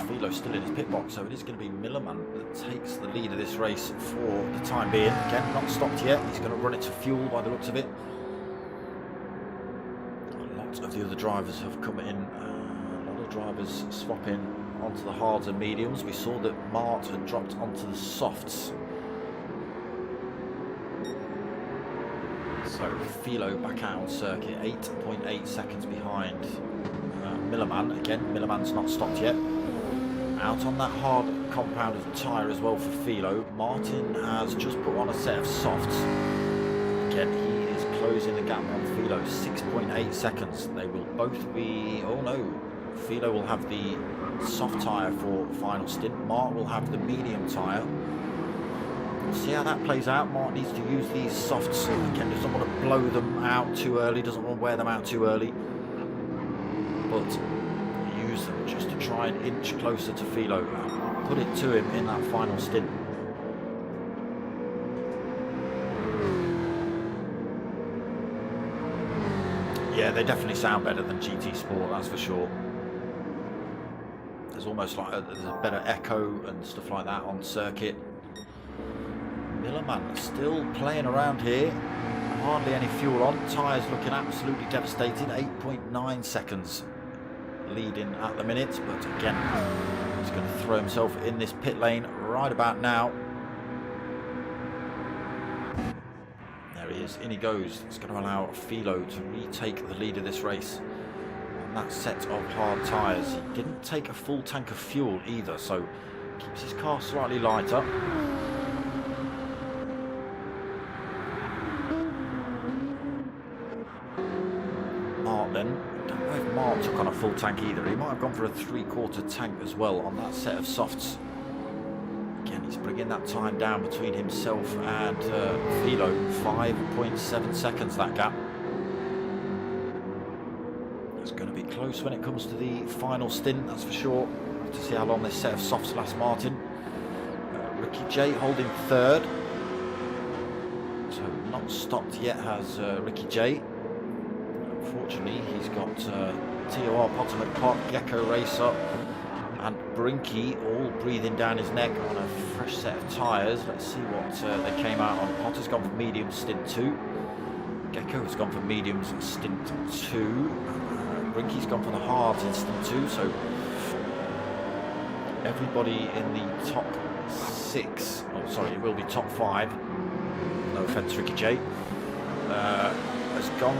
Philo's still in his pit box, so it is going to be Millerman that takes the lead of this race for the time being. Again, not stopped yet. He's going to run it to fuel by the looks of it. A lot of the other drivers have come in. A lot of drivers swapping onto the hards and mediums. We saw that Mart had dropped onto the softs. So Philo back out on circuit, 8.8 seconds behind Millerman. Again, Millerman's not stopped yet. Out on that hard compounded tyre as well for Philo. Martin has just put on a set of softs. Again, he is closing the gap on Philo, 6.8 seconds. They will both be, oh no, Philo will have the soft tyre for final stint. Mart will have the medium tyre. We'll see how that plays out. Mart needs to use these softs. Again, doesn't want to blow them out too early, doesn't want to wear them out too early. But use them just to try and inch closer to Philo. Put it to him in that final stint. Yeah, they definitely sound better than GT Sport, that's for sure. There's almost like there's a better echo and stuff like that on circuit. Millerman still playing around here. Hardly any fuel on. Tyres looking absolutely devastated. 8.9 seconds leading at the minute, but again, he's going to throw himself in this pit lane right about now. There he is, in he goes. It's going to allow Philo to retake the lead of this race on that set of hard tyres. He didn't take a full tank of fuel either, so keeps his car slightly lighter. Then, I don't know if Mart took on a full tank either. He might have gone for a 3/4 tank as well on that set of softs. Again, he's bringing that time down between himself and Philo. 5.7 seconds that gap. It's going to be close when it comes to the final stint, that's for sure. We'll have to see how long this set of softs lasts Martin. Ricky J holding third. So not stopped yet has Ricky J. Unfortunately, he's got TOR, Potomac Pot, Gecko Racer and Brinky all breathing down his neck on a fresh set of tyres. Let's see what they came out on. Potter's gone for mediums, stint 2. Gecko has gone for mediums, stint 2. Brinky's gone for the hards in stint 2. So everybody in the top 6, oh sorry, it will be top 5. No offence, Ricky J. Has gone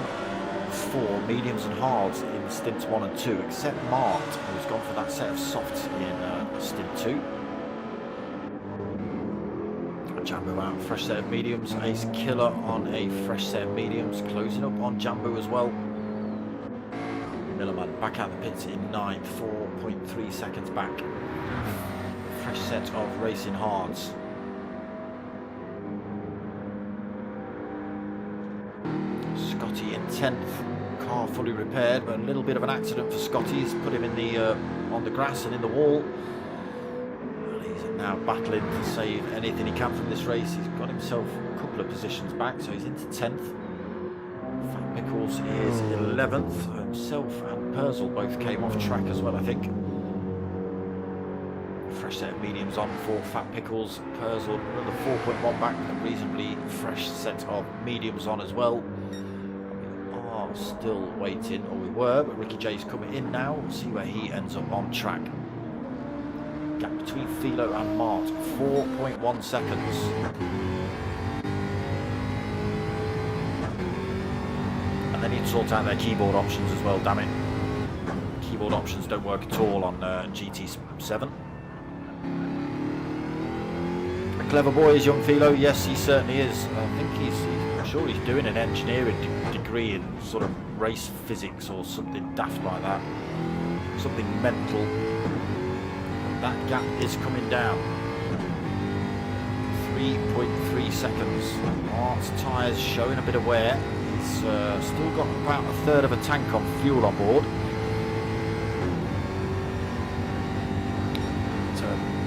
for mediums and hards in stints 1 and 2, except Mart, who's gone for that set of softs in stint 2. Jambu out, fresh set of mediums. Ace Killer on a fresh set of mediums, closing up on Jambu as well. Millerman back out the pits in 9th, 4.3 seconds back. Fresh set of racing hards. Scotty in 10th, car fully repaired, but a little bit of an accident for Scotty. He's put him in the on the grass and in the wall. Well, he's now battling to save anything he can from this race. He's got himself a couple of positions back, so he's into 10th. Fat Mickles is 11th. Himself and Purcell both came off track as well, I think. fresh set of mediums on for Fat Pickles. Purzel, another 4.1 back, a reasonably fresh set of mediums on as well. We are still waiting, or we were, but Ricky J's coming in now. We'll see where he ends up on track. Gap between Philo and Mart, 4.1 seconds. And they need to sort out their keyboard options as well, damn it. Keyboard options don't work at all on GT7. A clever boy is young Philo, yes he certainly is. I think I'm sure he's doing an engineering degree in sort of race physics or something daft like that. Something mental. That gap is coming down. 3.3 seconds. Mart's tyres showing a bit of wear. He's still got about a third of a tank of fuel on board.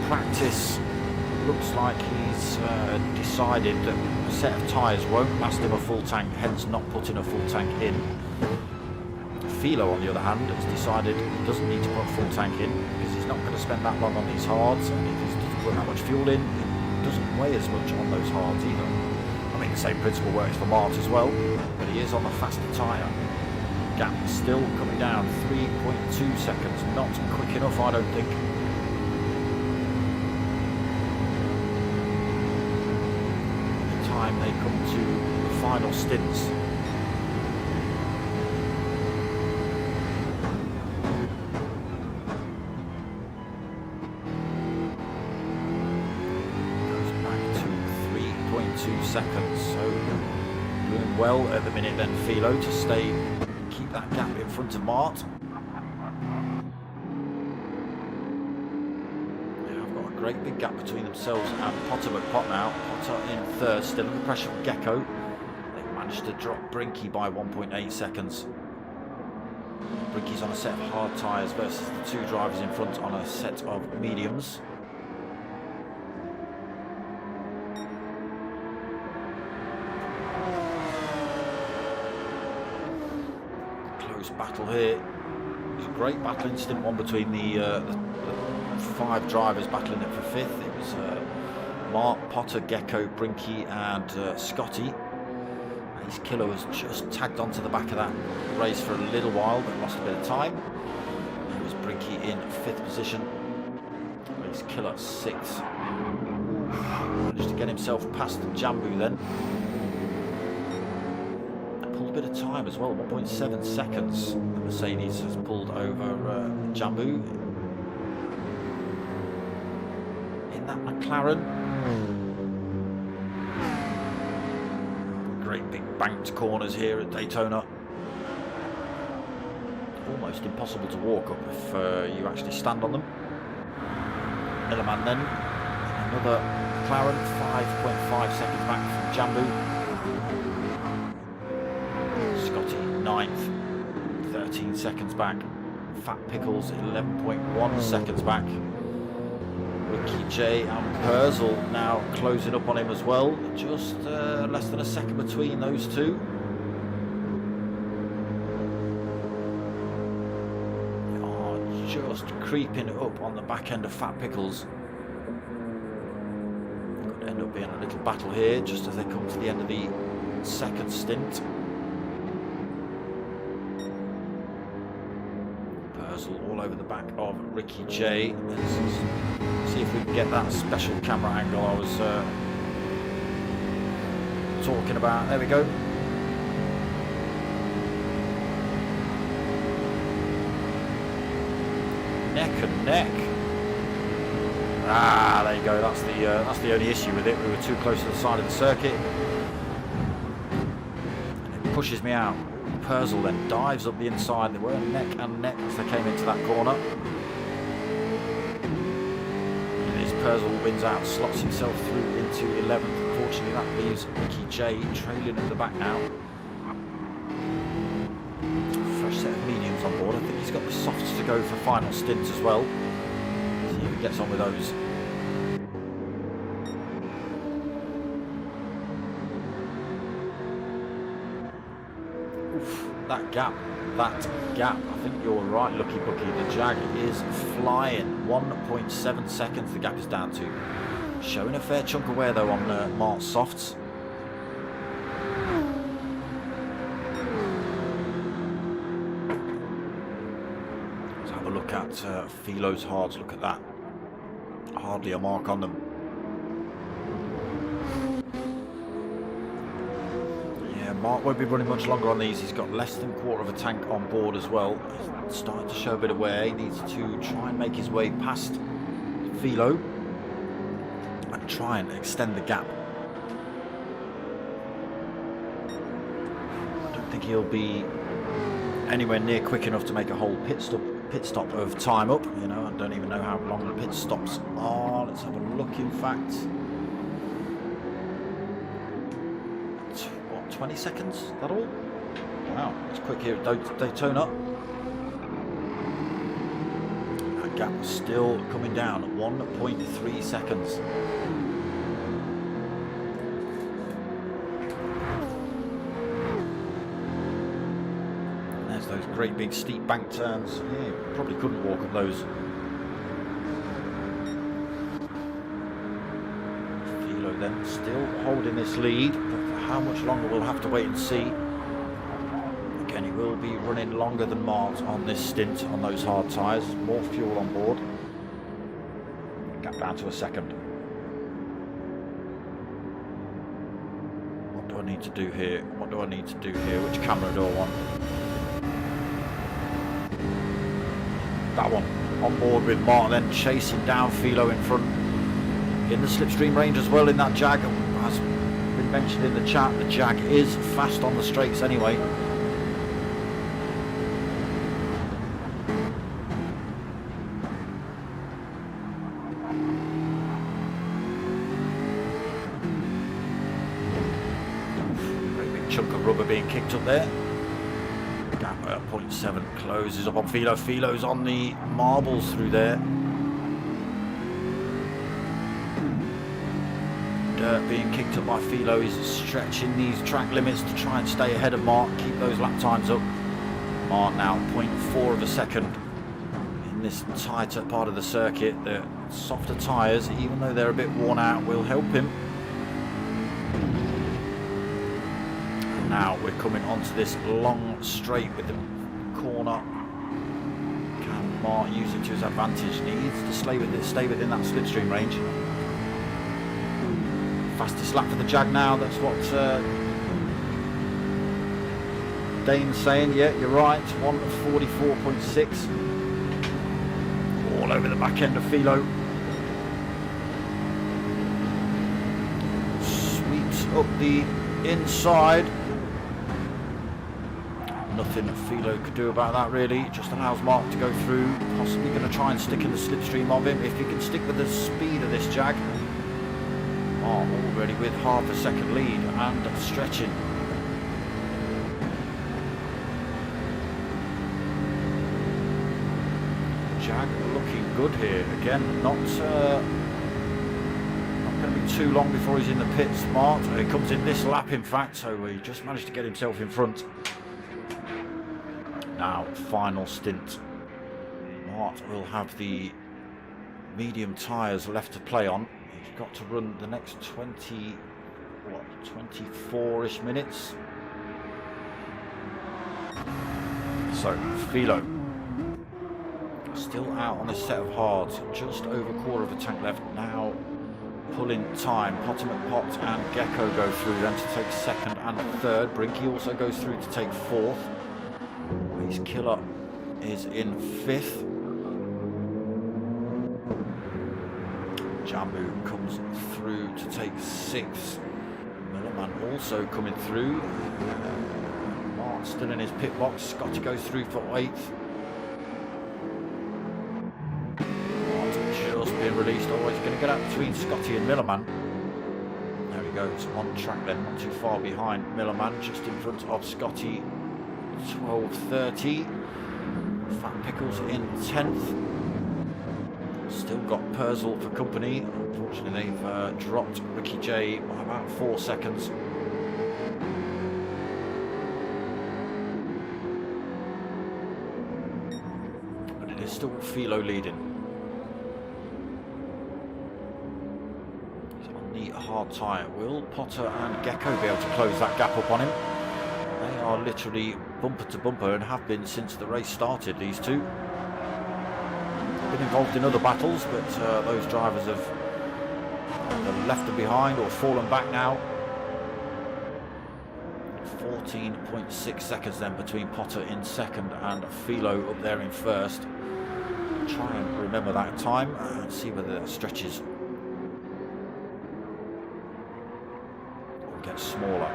Practice looks like he's decided that a set of tyres won't last him a full tank, hence not putting a full tank in. Philo, on the other hand, has decided he doesn't need to put a full tank in because he's not going to spend that long on these hards, and if he doesn't put that much fuel in, it doesn't weigh as much on those hards either. I mean, the same principle works for Mart as well, but he is on the faster tyre. Gap still coming down, 3.2 seconds, not quick enough I don't think. They come to the final stints. Goes back to 3.2 seconds. So doing well at the minute then, Philo, to keep that gap in front of Mart. Great big gap between themselves and Potter McPot now. Potter in third, still under pressure from Gecko. They've managed to drop Brinky by 1.8 seconds. Brinky's on a set of hard tyres versus the two drivers in front on a set of mediums. Close battle here. It was a great battle in stint one between the 5 drivers battling it for 5th. It was Mark, Potter, Gecko, Brinky and Scotty. His killer was just tagged onto the back of that race for a little while but lost a bit of time. It was Brinky in 5th position. His killer 6th. Managed to get himself past Jambu then. Pulled a bit of time as well, 1.7 seconds. The Mercedes has pulled over Jambu. That McLaren. Great big banked corners here at Daytona. Almost impossible to walk up if you actually stand on them. Millar then. Another McLaren, 5.5 seconds back from Jambu. Scotty 9th, 13 seconds back. Fat Pickles 11.1 seconds back. Ricky J and Purzel now closing up on him as well. Just less than a second between those two. Oh, just creeping up on the back end of Fat Pickles. Could end up being a little battle here just as they come to the end of the second stint. All over the back of Ricky J. Let's see if we can get that special camera angle I was talking about. There we go. Neck and neck. Ah, there you go. That's the only issue with it. We were too close to the side of the circuit. And it pushes me out. Purzel then dives up the inside. They were neck and neck as they came into that corner. And as Purzel wins out, slots himself through into 11th. Unfortunately, that leaves Ricky J trailing at the back now. Fresh set of mediums on board. I think he's got the softs to go for final stints as well. See if he gets on with those. Oof. that gap. I think you're right, Lucky Bucky. The Jag is flying. 1.7 seconds the gap is down to. Showing a fair chunk away though on Mart's softs. Let's have a look at Philo's hards. Look at that. Hardly a mark on them. Mark won't be running much longer on these. He's got less than a quarter of a tank on board as well. He's starting to show a bit of wear. He needs to try and make his way past Philo and try and extend the gap. I don't think he'll be anywhere near quick enough to make a whole pit stop of time up. You know, I don't even know how long the pit stops are. Let's have a look. In fact, 20 seconds, is that all? Wow, it's quick here at Daytona. That gap is still coming down at 1.3 seconds. There's those great big steep bank turns. Yeah, probably couldn't walk up those. Philo then still holding this lead. How much longer we'll have to wait and see. Again, he will be running longer than Mart on this stint on those hard tyres. More fuel on board. Gap down to a second. What do I need to do here? What do I need to do here? Which camera do I want? That one. On board with Mart, then chasing down Philo in front. In the slipstream range as well in that Jag. As been mentioned in the chat, the Jag is fast on the straights anyway. Very big chunk of rubber being kicked up there. Gap at 0.7 closes up on Philo. Philo's on the marbles through there. Being kicked up by Philo. He's stretching these track limits to try and stay ahead of Mark, keep those lap times up. Mark now 0.4 of a second in this tighter part of the circuit. The softer tyres, even though they're a bit worn out, will help him. And now we're coming onto this long straight with the corner. Can Mark use it to his advantage? He needs to stay within that slipstream range. Fastest lap for the Jag now. That's what Dane's saying. Yeah, you're right. 1:44.6. All over the back end of Philo. Sweeps up the inside. Nothing Philo could do about that really. It just allows Mark to go through. Possibly going to try and stick in the slipstream of him. If he can stick with the speed of this Jag. Already with half a second lead and stretching. Jag looking good here. Again, not going to be too long before he's in the pit. Smart. He comes in this lap, in fact, so he just managed to get himself in front. Now, final stint. Mart will have the medium tyres left to play on. He's got to run the next 24-ish minutes. So, Philo still out on this set of hards, just over a quarter of a tank left. Now pulling time. Potomac Pot and Gecko go through then to take second and third. Brinky also goes through to take fourth. His Killer is in fifth. Jambu comes through to take sixth. Millerman also coming through. Mark still in his pit box. Scotty goes through for eighth. Mark just being released. Oh, he's going to get out between Scotty and Millerman. There he goes, on track then, not too far behind Millerman, just in front of Scotty. 12:30. Fat Pickles in 10th. Still got Purcell for company. Unfortunately, they've dropped Ricky J by about 4 seconds. It's still Philo leading. He's on the hard tyre. Will Potter and Gecko be able to close that gap up on him? They are literally bumper to bumper and have been since the race started, these two. Been involved in other battles, but those drivers have either left them behind or fallen back now. 14.6 seconds then between Potter in second and Philo up there in first. Try and remember that time and see whether that stretches or gets smaller.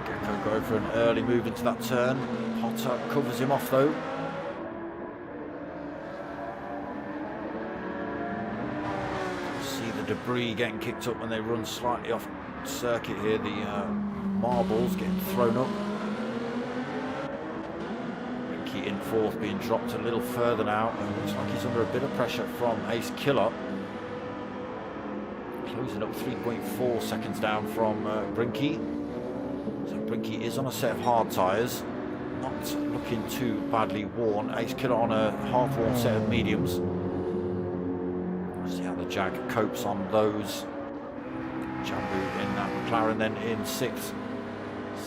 Gecko go for an early move into that turn. Potter covers him off though. Debris getting kicked up when they run slightly off circuit here. The marbles getting thrown up. Ricky in fourth, being dropped a little further now. Looks like he's under a bit of pressure from Ace Killer. Closing up 3.4 seconds down from Brinky. So Brinky is on a set of hard tyres. Not looking too badly worn. Ace Killer on a half-worn set of mediums. See how the Jag copes on those. Jambu in that McLaren then in sixth.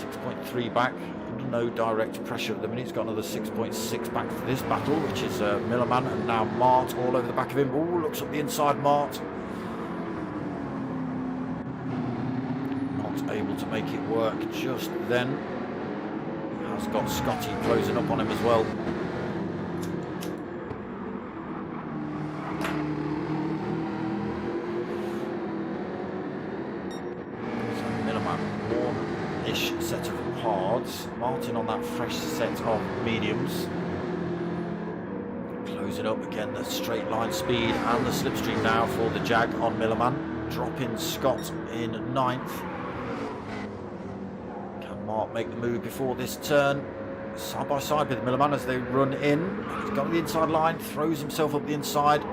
6.3 back. Under no direct pressure at the minute. He's got another 6.6 back for this battle, which is Millerman, and now Mart all over the back of him. Oh, looks up the inside, Mart. Not able to make it work just then. Has got Scotty closing up on him as well. Set of hards. Martin on that fresh set of mediums. Closing up again the straight line speed and the slipstream now for the Jag on Millerman. Dropping Scott in ninth. Can Mark make the move before this turn? Side by side with Millerman as they run in. He's got the inside line, throws himself up the inside.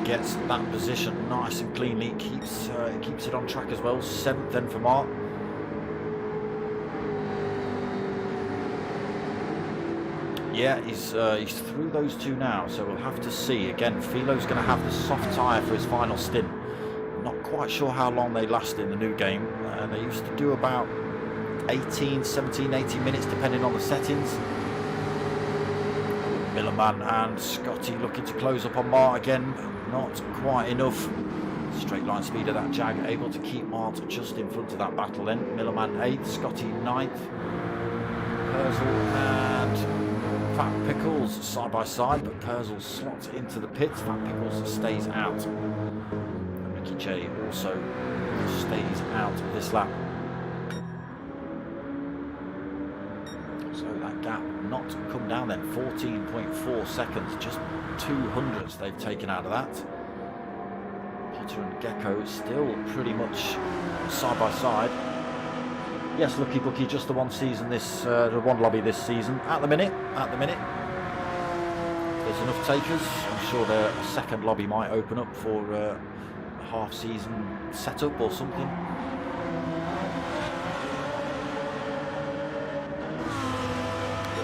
Gets that position nice and cleanly, keeps it on track as well. Seventh then for Mark. Yeah, he's through those two now, so we'll have to see. Again, Philo's going to have the soft tyre for his final stint. Not quite sure how long they last in the new game, and they used to do about 18, 17, 18 minutes depending on the settings. Millerman and Scotty looking to close up on Mart again. Not quite enough. Straight line speed of that Jag, able to keep Mart just in front of that battle then. Millerman 8th, Scotty 9th. Purcell and Fat Pickles side by side, but Purcell slots into the pits. Fat Pickles stays out. And Ricky J also stays out of this lap. So that gap not come down then. 14.4 seconds, just 200ths they've taken out of that. Potter and Gecko still pretty much side by side. Yes, Lucky Bookie, just the one season this, the one lobby this season. At the minute, there's enough takers. I'm sure a second lobby might open up for a half-season setup or something.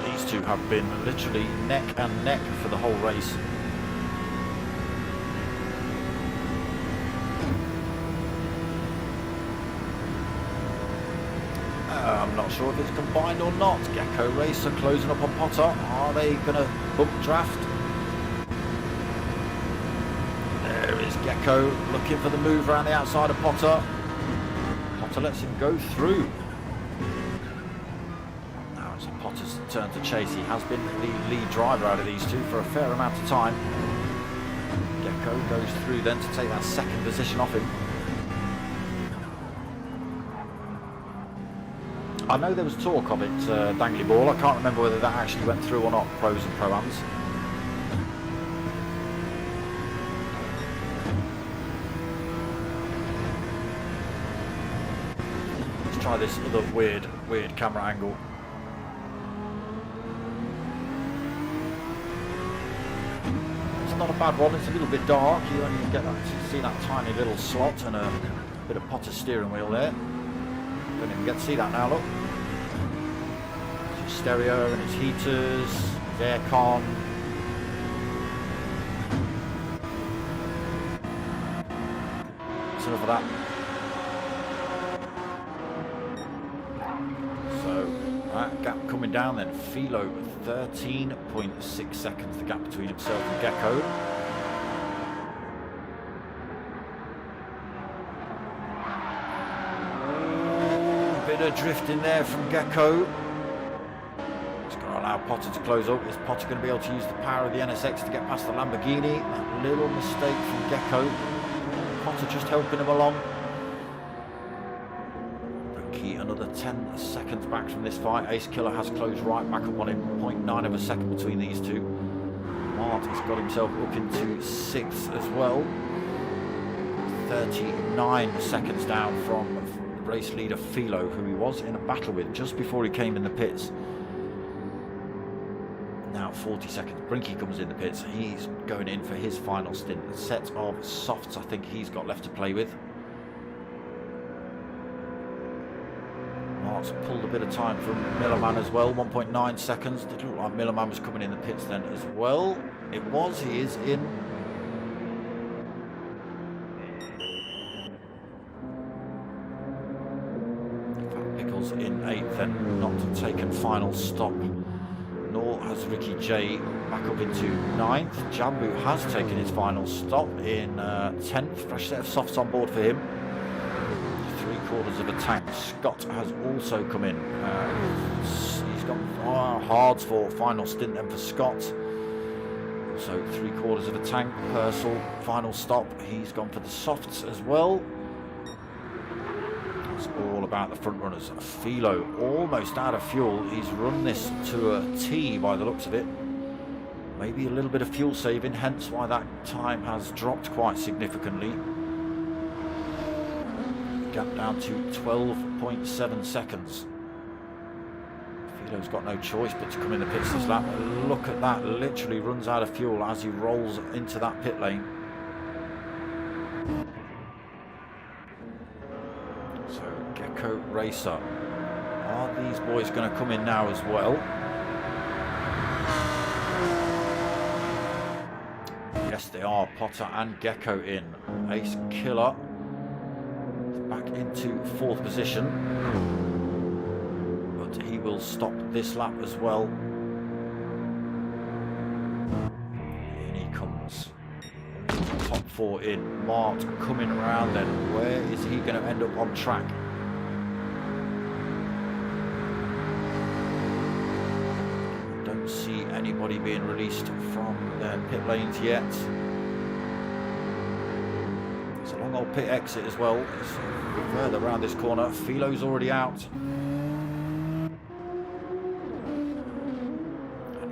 These two have been literally neck and neck for the whole race. I'm not sure if it's combined or not. Gecko Racer closing up on Potter. Are they going to bump draft? There is Gecko looking for the move around the outside of Potter. Potter lets him go through. Now it's Potter's turn to chase. He has been the lead driver out of these two for a fair amount of time. Gecko goes through then to take that second position off him. I know there was talk of it, Dangly Ball. I can't remember whether that actually went through or not, pros and pro-ams. Let's try this other weird camera angle. not a bad one. It's a little bit dark. You only get that, see that tiny little slot and a bit of Potter steering wheel there. Don't even get to see that now, look. It's his stereo and his heaters, his aircon. Enough of that. So that gap coming down then. Philo 13.6 seconds, the gap between himself and Gecko. Bit of drifting there from Gecko. It's going to allow Potter to close up. Is Potter going to be able to use the power of the NSX to get past the Lamborghini? That little mistake from Gecko. Potter just helping him along. Brinky another 10 seconds back from this fight. Ace Killer has closed right back up on him. 0.9 of a second between these two. Mart has got himself up into 6th as well. 39 seconds down from race leader Philo, who he was in a battle with just before he came in the pits. Now 40 seconds. Brinky comes in the pits. He's going in for his final stint. A set of softs I think he's got left to play with. Mark's pulled a bit of time from Millerman as well. 1.9 seconds. Did look like Millerman was coming in the pits then as well. It was. He is in. Pickles in 8th then, not taken final stop. Nor has Ricky J back up into 9th. Jambu has taken his final stop in 10th. Fresh set of softs on board for him. 3/4 of a tank. Scott has also come in. He's got hards for final stint then for Scott. So 3/4 of a tank. Purcell, final stop. He's gone for the softs as well. It's all about the front runners. Philo almost out of fuel. He's run this to a T by the looks of it. Maybe a little bit of fuel saving, hence why that time has dropped quite significantly. Gap down to 12.7 seconds. Philo's got no choice but to come in the pits this lap. Look at that, literally runs out of fuel as he rolls into that pit lane. So Gecko Racer, are these boys going to come in now as well? Yes they are. Potter and Gecko in. Ace Killer back into 4th position, but he will stop this lap as well. In he comes. Top 4 in. Mart coming around then. Where is he going to end up on track? Don't see anybody being released from their pit lanes yet. It's a long old pit exit as well. It's further around this corner. Philo's already out.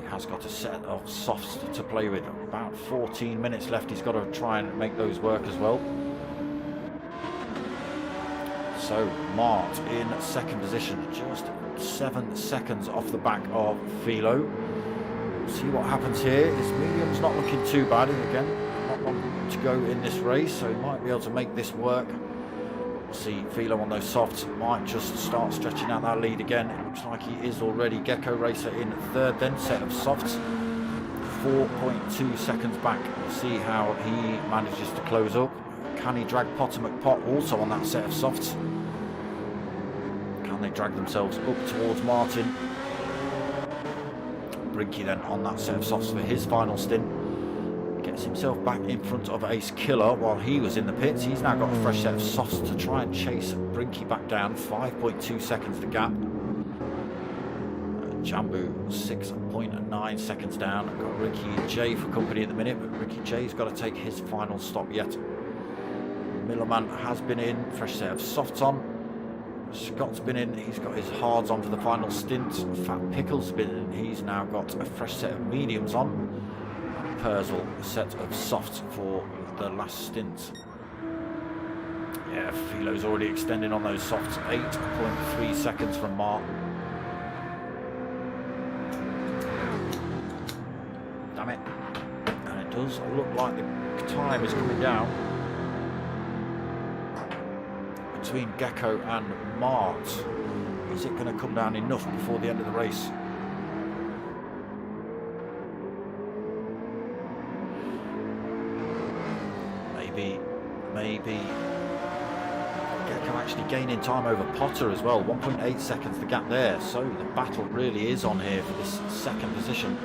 Has got a set of softs to play with. About 14 minutes left. He's got to try and make those work as well. So Mart in 2nd position, just 7 seconds off the back of Philo. We'll see what happens here. His medium's not looking too bad. Again, not long to go in this race, so he might be able to make this work. We'll see Philo on those softs. Might just start stretching out that lead again. It looks like he is already. Gecko Racer in 3rd then, set of softs. 4.2 seconds back. We'll see how he manages to close up. Can he drag Potter McPot also on that set of softs? Can they drag themselves up towards Martin? Brinky then on that set of softs for his final stint. Gets himself back in front of Ace Killer while he was in the pits. He's now got a fresh set of softs to try and chase Brinky back down. 5.2 seconds the gap. Jambu 6.9 seconds down. Got Ricky J for company at the minute, but Ricky J's got to take his final stop yet. Millerman has been in, fresh set of softs on. Scott's been in, he's got his hards on for the final stint. Fat Pickle's been in, he's now got a fresh set of mediums on. Purcell, a set of softs for the last stint. Yeah, Philo's already extending on those softs. 8.3 seconds from Mark. Damn it. And Does look like the time is coming down between Gecko and Mart. Is it going to come down enough before the end of the race? Maybe Gecko actually gaining time over Potter as well. 1.8 seconds the gap there. So the battle really is on here for this second position.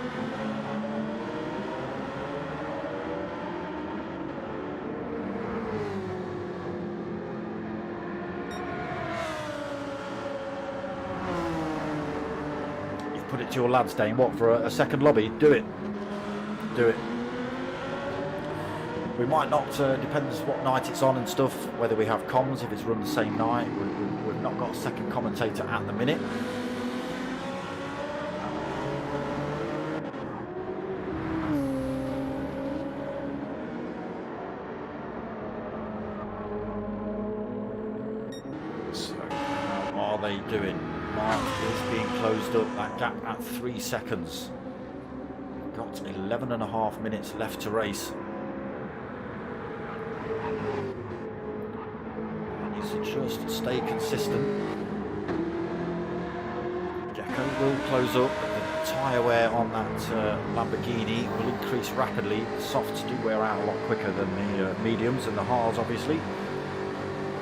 You've put it to your lads, Dane. What, for a second lobby? Do it. Do it. We might not, depends what night it's on and stuff, whether we have comms, if it's run the same night. We've not got a second commentator at the minute. So, how are they doing? Mark is being closed up, that gap at 3 seconds. Got 11.5 minutes left to race. Just stay consistent. Gecko will close up. The tyre wear on that Lamborghini will increase rapidly. The softs do wear out a lot quicker than the mediums and the hards, obviously.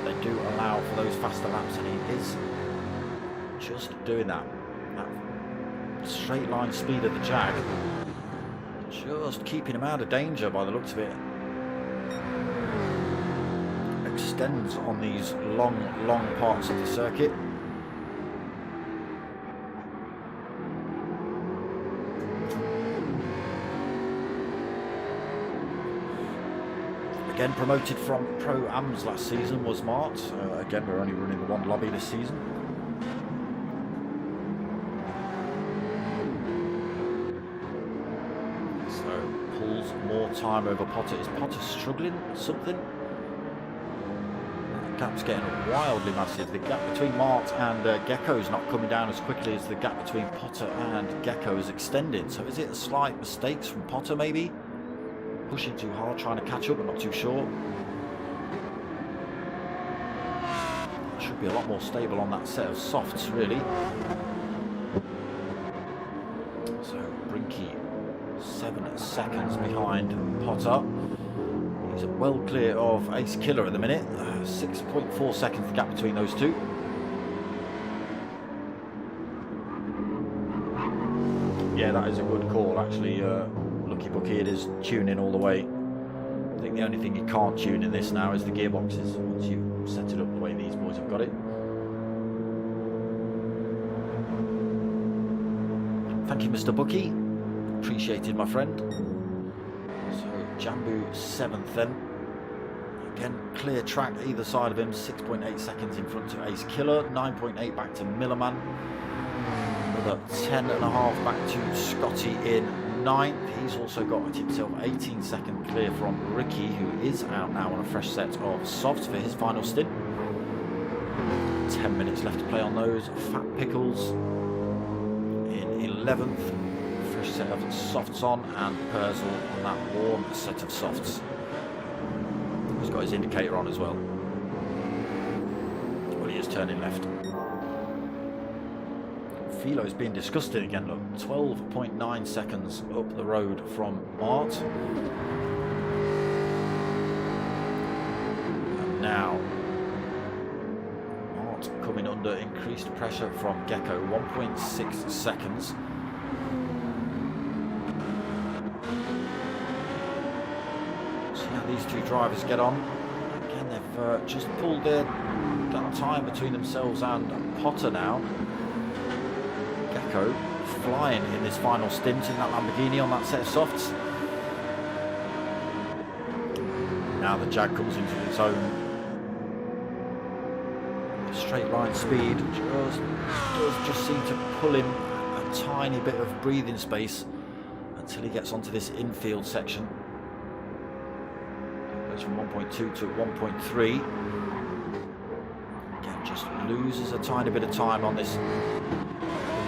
They do allow for those faster laps, and he is just doing that. That straight line speed of the Jag, just keeping him out of danger by the looks of it. Extends on these long parts of the circuit. Again, promoted from Pro-Ams last season was Mart. Again, we're only running the one lobby this season. So, pulls more time over Potter. Is Potter struggling with something? Gap's getting wildly massive. The gap between Mart and Gecko is not coming down as quickly as the gap between Potter and Gecko is extended. So is it a slight mistakes from Potter maybe? Pushing too hard, trying to catch up, but not too sure. Should be a lot more stable on that set of softs really. So Brinky 7 seconds behind Potter. He's well clear of Ace Killer at the minute. 6.4 seconds the gap between those two. Yeah, that is a good call actually. Lucky Bucky, it is tuning all the way. I think the only thing you can't tune in this now is the gearboxes, once you set it up the way these boys have got it. Thank you, Mr. Bucky. Appreciated, my friend. Jambu 7th then. Again, clear track either side of him. 6.8 seconds in front of Ace Killer. 9.8 back to Millerman. Another 10.5 back to Scotty in 9th. He's also got himself 18 second clear from Ricky, who is out now on a fresh set of softs for his final stint. 10 minutes left to play on those. Fat Pickles in 11th. Set of softs on, and Purzel on that warm set of softs. He's got his indicator on as well. Well, he is turning left. Philo's being disgusted again, look. 12.9 seconds up the road from Mart. And now Mart coming under increased pressure from Gecko. 1.6 seconds. These two drivers get on. Again, they've just pulled their time between themselves and Potter now. Gecko flying in this final stint in that Lamborghini on that set of softs. Now the Jag comes into its own. Straight line speed does just seem to pull him a tiny bit of breathing space until he gets onto this infield section. From 1.2 to 1.3. Again, just loses a tiny bit of time on this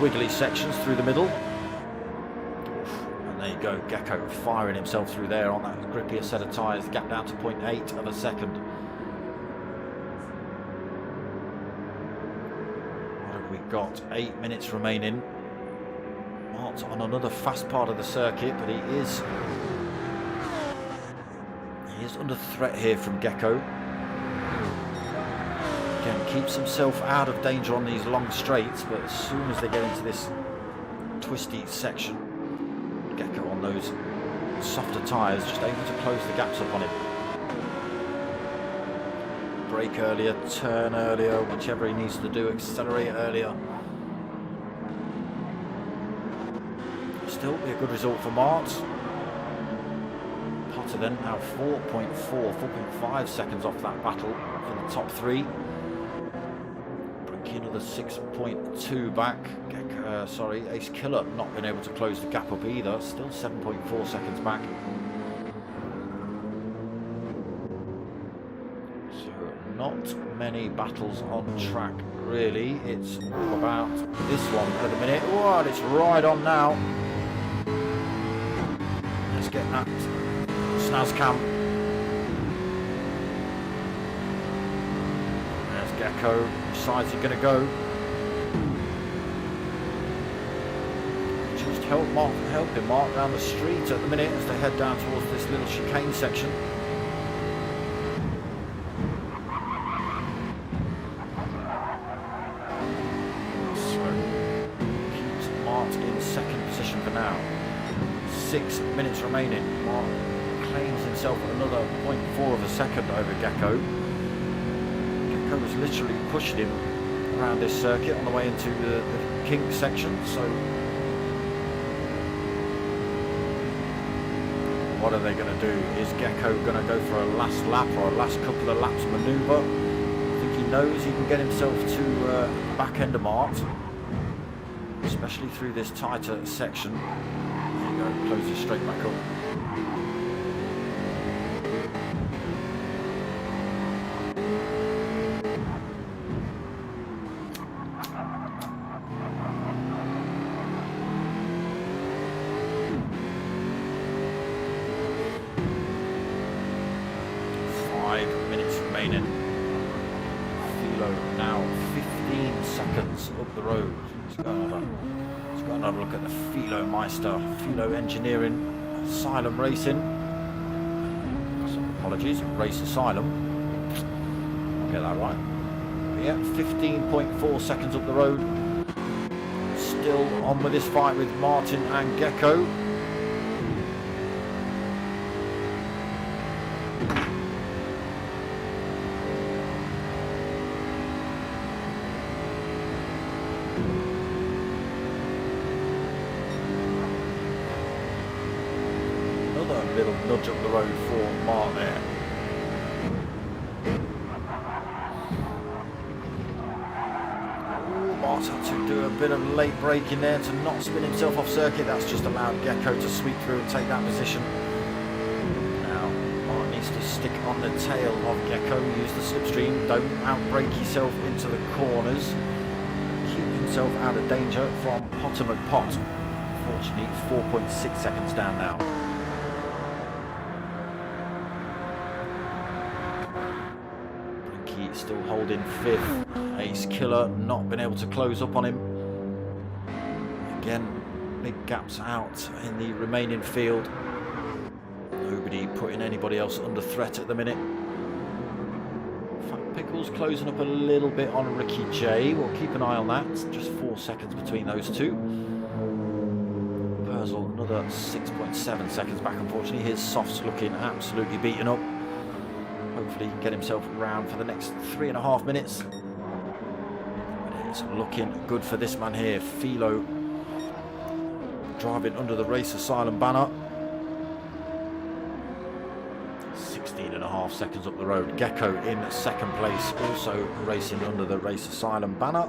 wiggly sections through the middle. And There you go, Gecko firing himself through there on that grippier set of tyres. Gap down to 0.8 of a second. What have we got? 8 minutes remaining. Mart's on another fast part of the circuit, but he is under threat here from Gecko. Again, keeps himself out of danger on these long straights, but as soon as they get into this twisty section, Gecko on those softer tyres just able to close the gaps up on him. Brake earlier, turn earlier, whichever he needs to do, accelerate earlier. Still be a good result for Mart. Potter then now 4.5 seconds off that battle for the top three. Brinky another 6.2 back. Ace Killer not been able to close the gap up either. Still 7.4 seconds back. So not many battles on track really. It's all about this one at the minute. Oh, and it's right on now. Let's get that snaz cam. There's Gecko. Which side's he going to go? Just helping Mark down the street at the minute as they head down towards this little chicane section. So keeps Mark in second position for now. 6 minutes remaining. Mark claims himself another 0.4 of a second over Gecko. Gecko was literally pushing him around this circuit on the way into the kink section. So what are they going to do? Is Gecko going to go for a last lap or a last couple of laps manoeuvre? I think he knows he can get himself to the back end of Mart, especially through this tighter section. There you go, closes straight back up. Now 15 seconds up the road. Let's go another look at the Philo Meister, Philo Engineering, Asylum Racing. So apologies, Race Asylum. I'll get that right. But yeah, 15.4 seconds up the road. Still on with this fight with Martin and Gecko. Little nudge up the road for Mark there. Mark's had to do a bit of late braking there to not spin himself off circuit. That's just allowed Gecko to sweep through and take that position. Now Mark needs to stick on the tail of Gecko, use the slipstream, don't outbrake yourself into the corners, keep himself out of danger from Potter McPot. Fortunately, 4.6 seconds down now. Still holding fifth. Ace Killer not been able to close up on him. Again, big gaps out in the remaining field. Nobody putting anybody else under threat at the minute. Fat Pickles closing up a little bit on Ricky J. We'll keep an eye on that. It's just 4 seconds between those two. Purcell another 6.7 seconds back, unfortunately. His softs looking absolutely beaten up. Hopefully he can get himself around for the next 3.5 minutes. But it's looking good for this man here. Philo driving under the Race Asylum banner. 16.5 seconds up the road. Gecko in second place, also racing under the Race Asylum banner.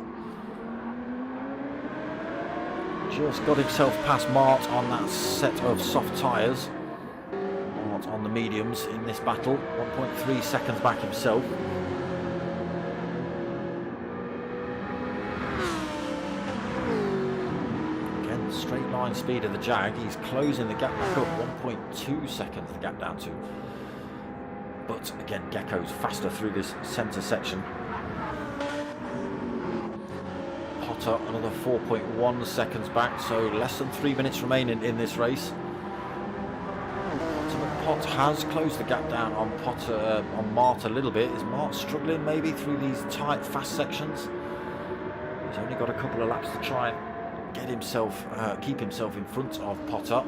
Just got himself past Mart on that set of soft tyres. On the mediums in this battle, 1.3 seconds back himself. Again, straight line top-line speed of the Jag. He's closing the gap back up, 1.2 seconds the gap down to. But again, Gecko's faster through this centre section. Potter another 4.1 seconds back, so less than 3 minutes remaining in this race. Pot has closed the gap down on Potter, on Mart a little bit. Is Mart struggling maybe through these tight, fast sections? He's only got a couple of laps to try and get himself, keep himself in front of Potter.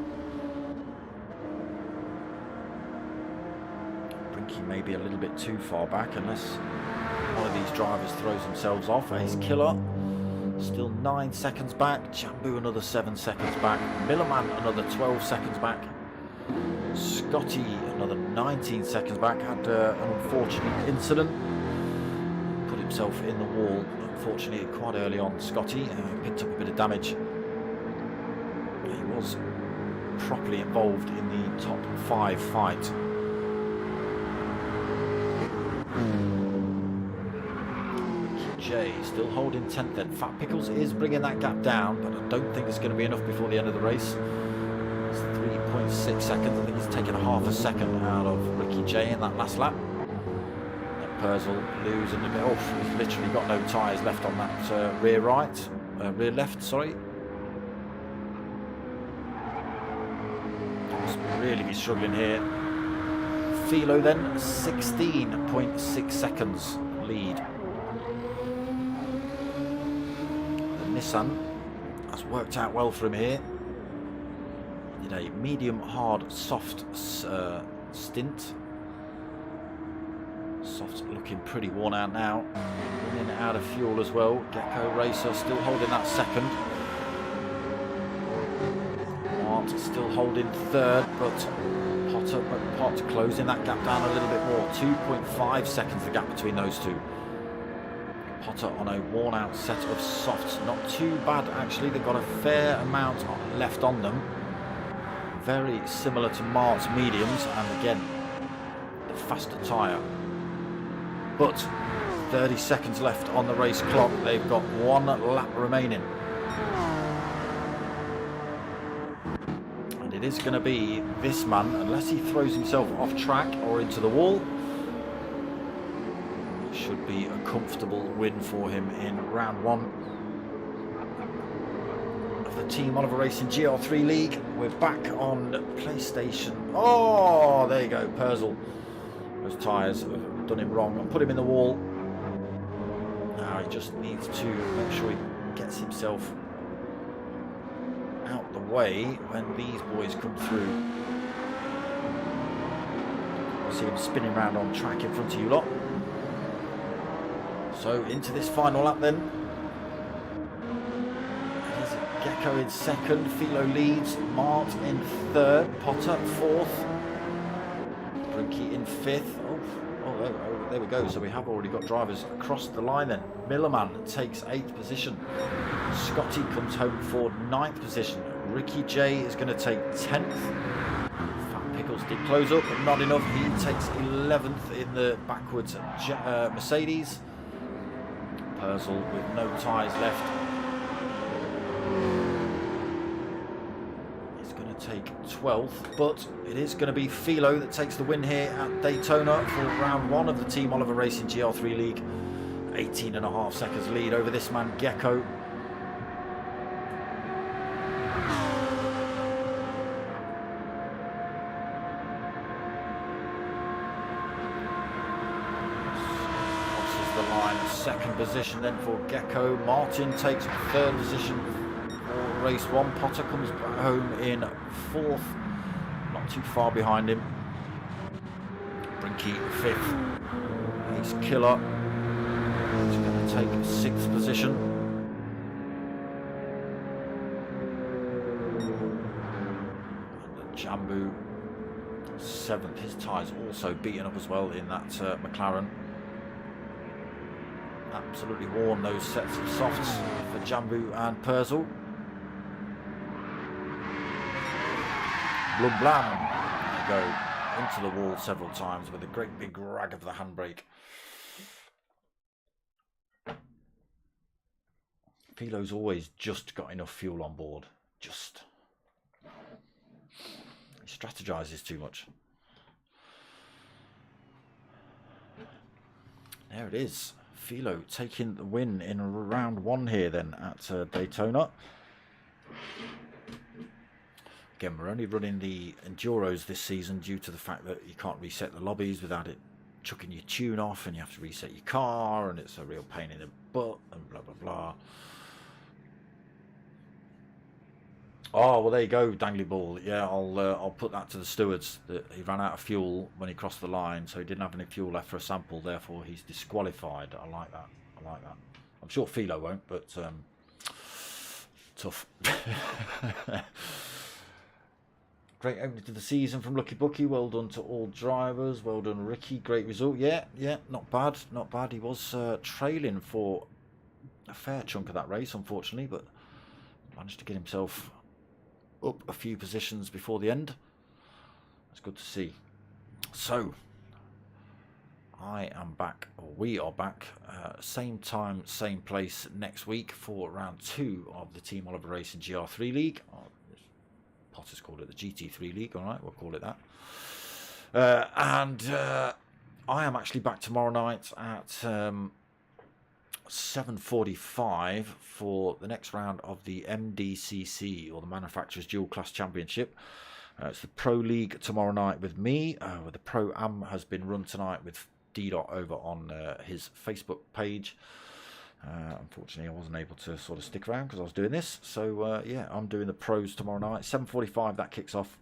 Brinky may be a little bit too far back unless one of these drivers throws themselves off. Ace Killer still 9 seconds back. Jambu another 7 seconds back. Millerman another 12 seconds back. Scotty another 19 seconds back. Had an unfortunate incident. Put himself in the wall, unfortunately, quite early on. Scotty picked up a bit of damage. He was properly involved in the top 5 fight. Jay still holding 10th then. Fat Pickles is bringing that gap down, but I don't think it's going to be enough before the end of the race. It's 3.6 seconds. I think he's taken half a second out of Ricky J in that last lap. And Purcell losing a bit off. He's literally got no tyres left on that rear left, sorry. Must really be struggling here. Philo then, 16.6 seconds lead. Nissan has worked out well for him here. Did a medium, hard, soft stint. Soft's looking pretty worn out now. Running out of fuel as well. Gecko Racer still holding that second. Mart still holding third, but Potter closing that gap down a little bit more. 2.5 seconds the gap between those two. Potter on a worn out set of softs. Not too bad actually, they've got a fair amount left on them. Very similar to Mart's mediums, and again, the faster tyre. But 30 seconds left on the race clock. They've got 1 lap remaining. And it is going to be this man, unless he throws himself off track or into the wall. Should be a comfortable win for him in round 1 of the Team Oliver Racing GR3 League. We're back on PlayStation. Oh, there you go, Purcell. Those tyres have done him wrong and put him in the wall. Now he just needs to make sure he gets himself out the way when these boys come through. See him spinning around on track in front of you lot. So into this final lap then. There's Gecko in second, Philo leads, Mart in third, Potter fourth, Brinky in fifth. Oh, there we go. So we have already got drivers across the line then. Millerman takes 8th position. Scotty comes home for 9th position. Ricky J is going to take 10th. Fat Pickles did close up, but not enough. He takes 11th in the backwards Mercedes. Purcell with no tyres left. He's going to take 12th, but it is going to be Philo that takes the win here at Daytona for round 1 of the Team Oliver Racing GR3 League. 18.5 seconds lead over this man, Gecko. Second position then for Gecko. Martin takes 3rd position for race 1. Potter comes home in 4th, not too far behind him. Brinky 5th. Ace Killer is going to take 6th position. And Jambu 7th. His tyres also beaten up as well in that McLaren. Absolutely worn, those sets of softs for Jambu and Purcell. Blum blam. There you go. Into the wall several times with a great big rag of the handbrake. Philo's always just got enough fuel on board. Just. strategizes too much. There it is. Philo taking the win in round 1 here then at Daytona. Again, we're only running the Enduros this season due to the fact that you can't reset the lobbies without it chucking your tune off, and you have to reset your car, and it's a real pain in the butt, and blah blah blah. Oh, well, there you go, Dangly Ball. Yeah, I'll put that to the stewards, that he ran out of fuel when he crossed the line, so he didn't have any fuel left for a sample, therefore he's disqualified. I like that. I like that. I'm sure Philo won't, but tough. Great opening to the season from Lucky Bucky. Well done to all drivers. Well done, Ricky. Great result. Yeah, not bad. Not bad. He was trailing for a fair chunk of that race, unfortunately, but managed to get himself up a few positions before the end. That's good to see. So, I am back, or we are back, same time, same place next week for round 2 of the Team Oliver Racing GR3 League. Potter's called it the GT3 League, alright, we'll call it that. And I am actually back tomorrow night at 7:45 for the next round of the MDCC, or the Manufacturers Dual Class Championship. It's the Pro League tomorrow night with me. The Pro Am has been run tonight with D-Dot over on his Facebook page. Unfortunately, I wasn't able to sort of stick around because I was doing this. So, yeah, I'm doing the pros tomorrow night. 7:45, that kicks off.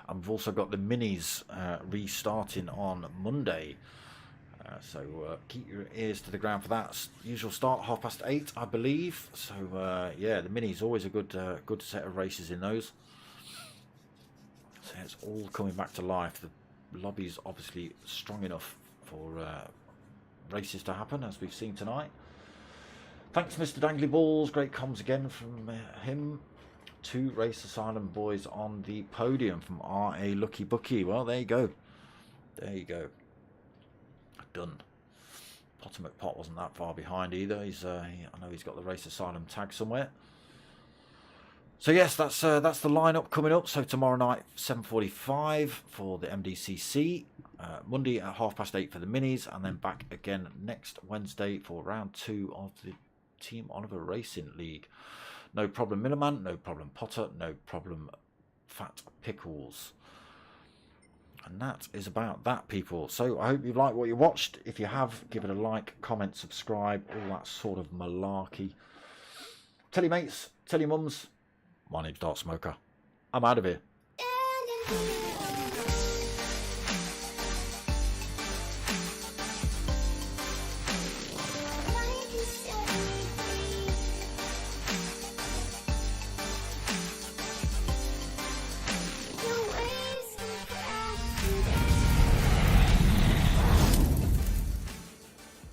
And we've also got the minis restarting on Monday. So keep your ears to the ground for that. Usual start, 8:30, I believe. So, yeah, the minis, always a good set of races in those. So it's all coming back to life. The lobby's obviously strong enough for races to happen, as we've seen tonight. Thanks, Mr. Dangly Balls. Great comms again from him. 2 Race Asylum boys on the podium from R.A. Lucky Bucky. Well, there you go. There you go. Done. Potomac Pot wasn't that far behind either. I know he's got the Race Asylum tag somewhere. So yes, that's the lineup coming up. So tomorrow night, 7:45 for the MDCC. Monday at 8:30 for the minis, and then back again next Wednesday for round 2 of the Team Oliver Racing League. No problem, Millerman. No problem, Potter. No problem, Fat Pickles. And that is about that, people. So I hope you've liked what you watched. If you have, give it a like, comment, subscribe, all that sort of malarkey. Tell your mates, tell your mums. My name's Dark Smoker. I'm out of here.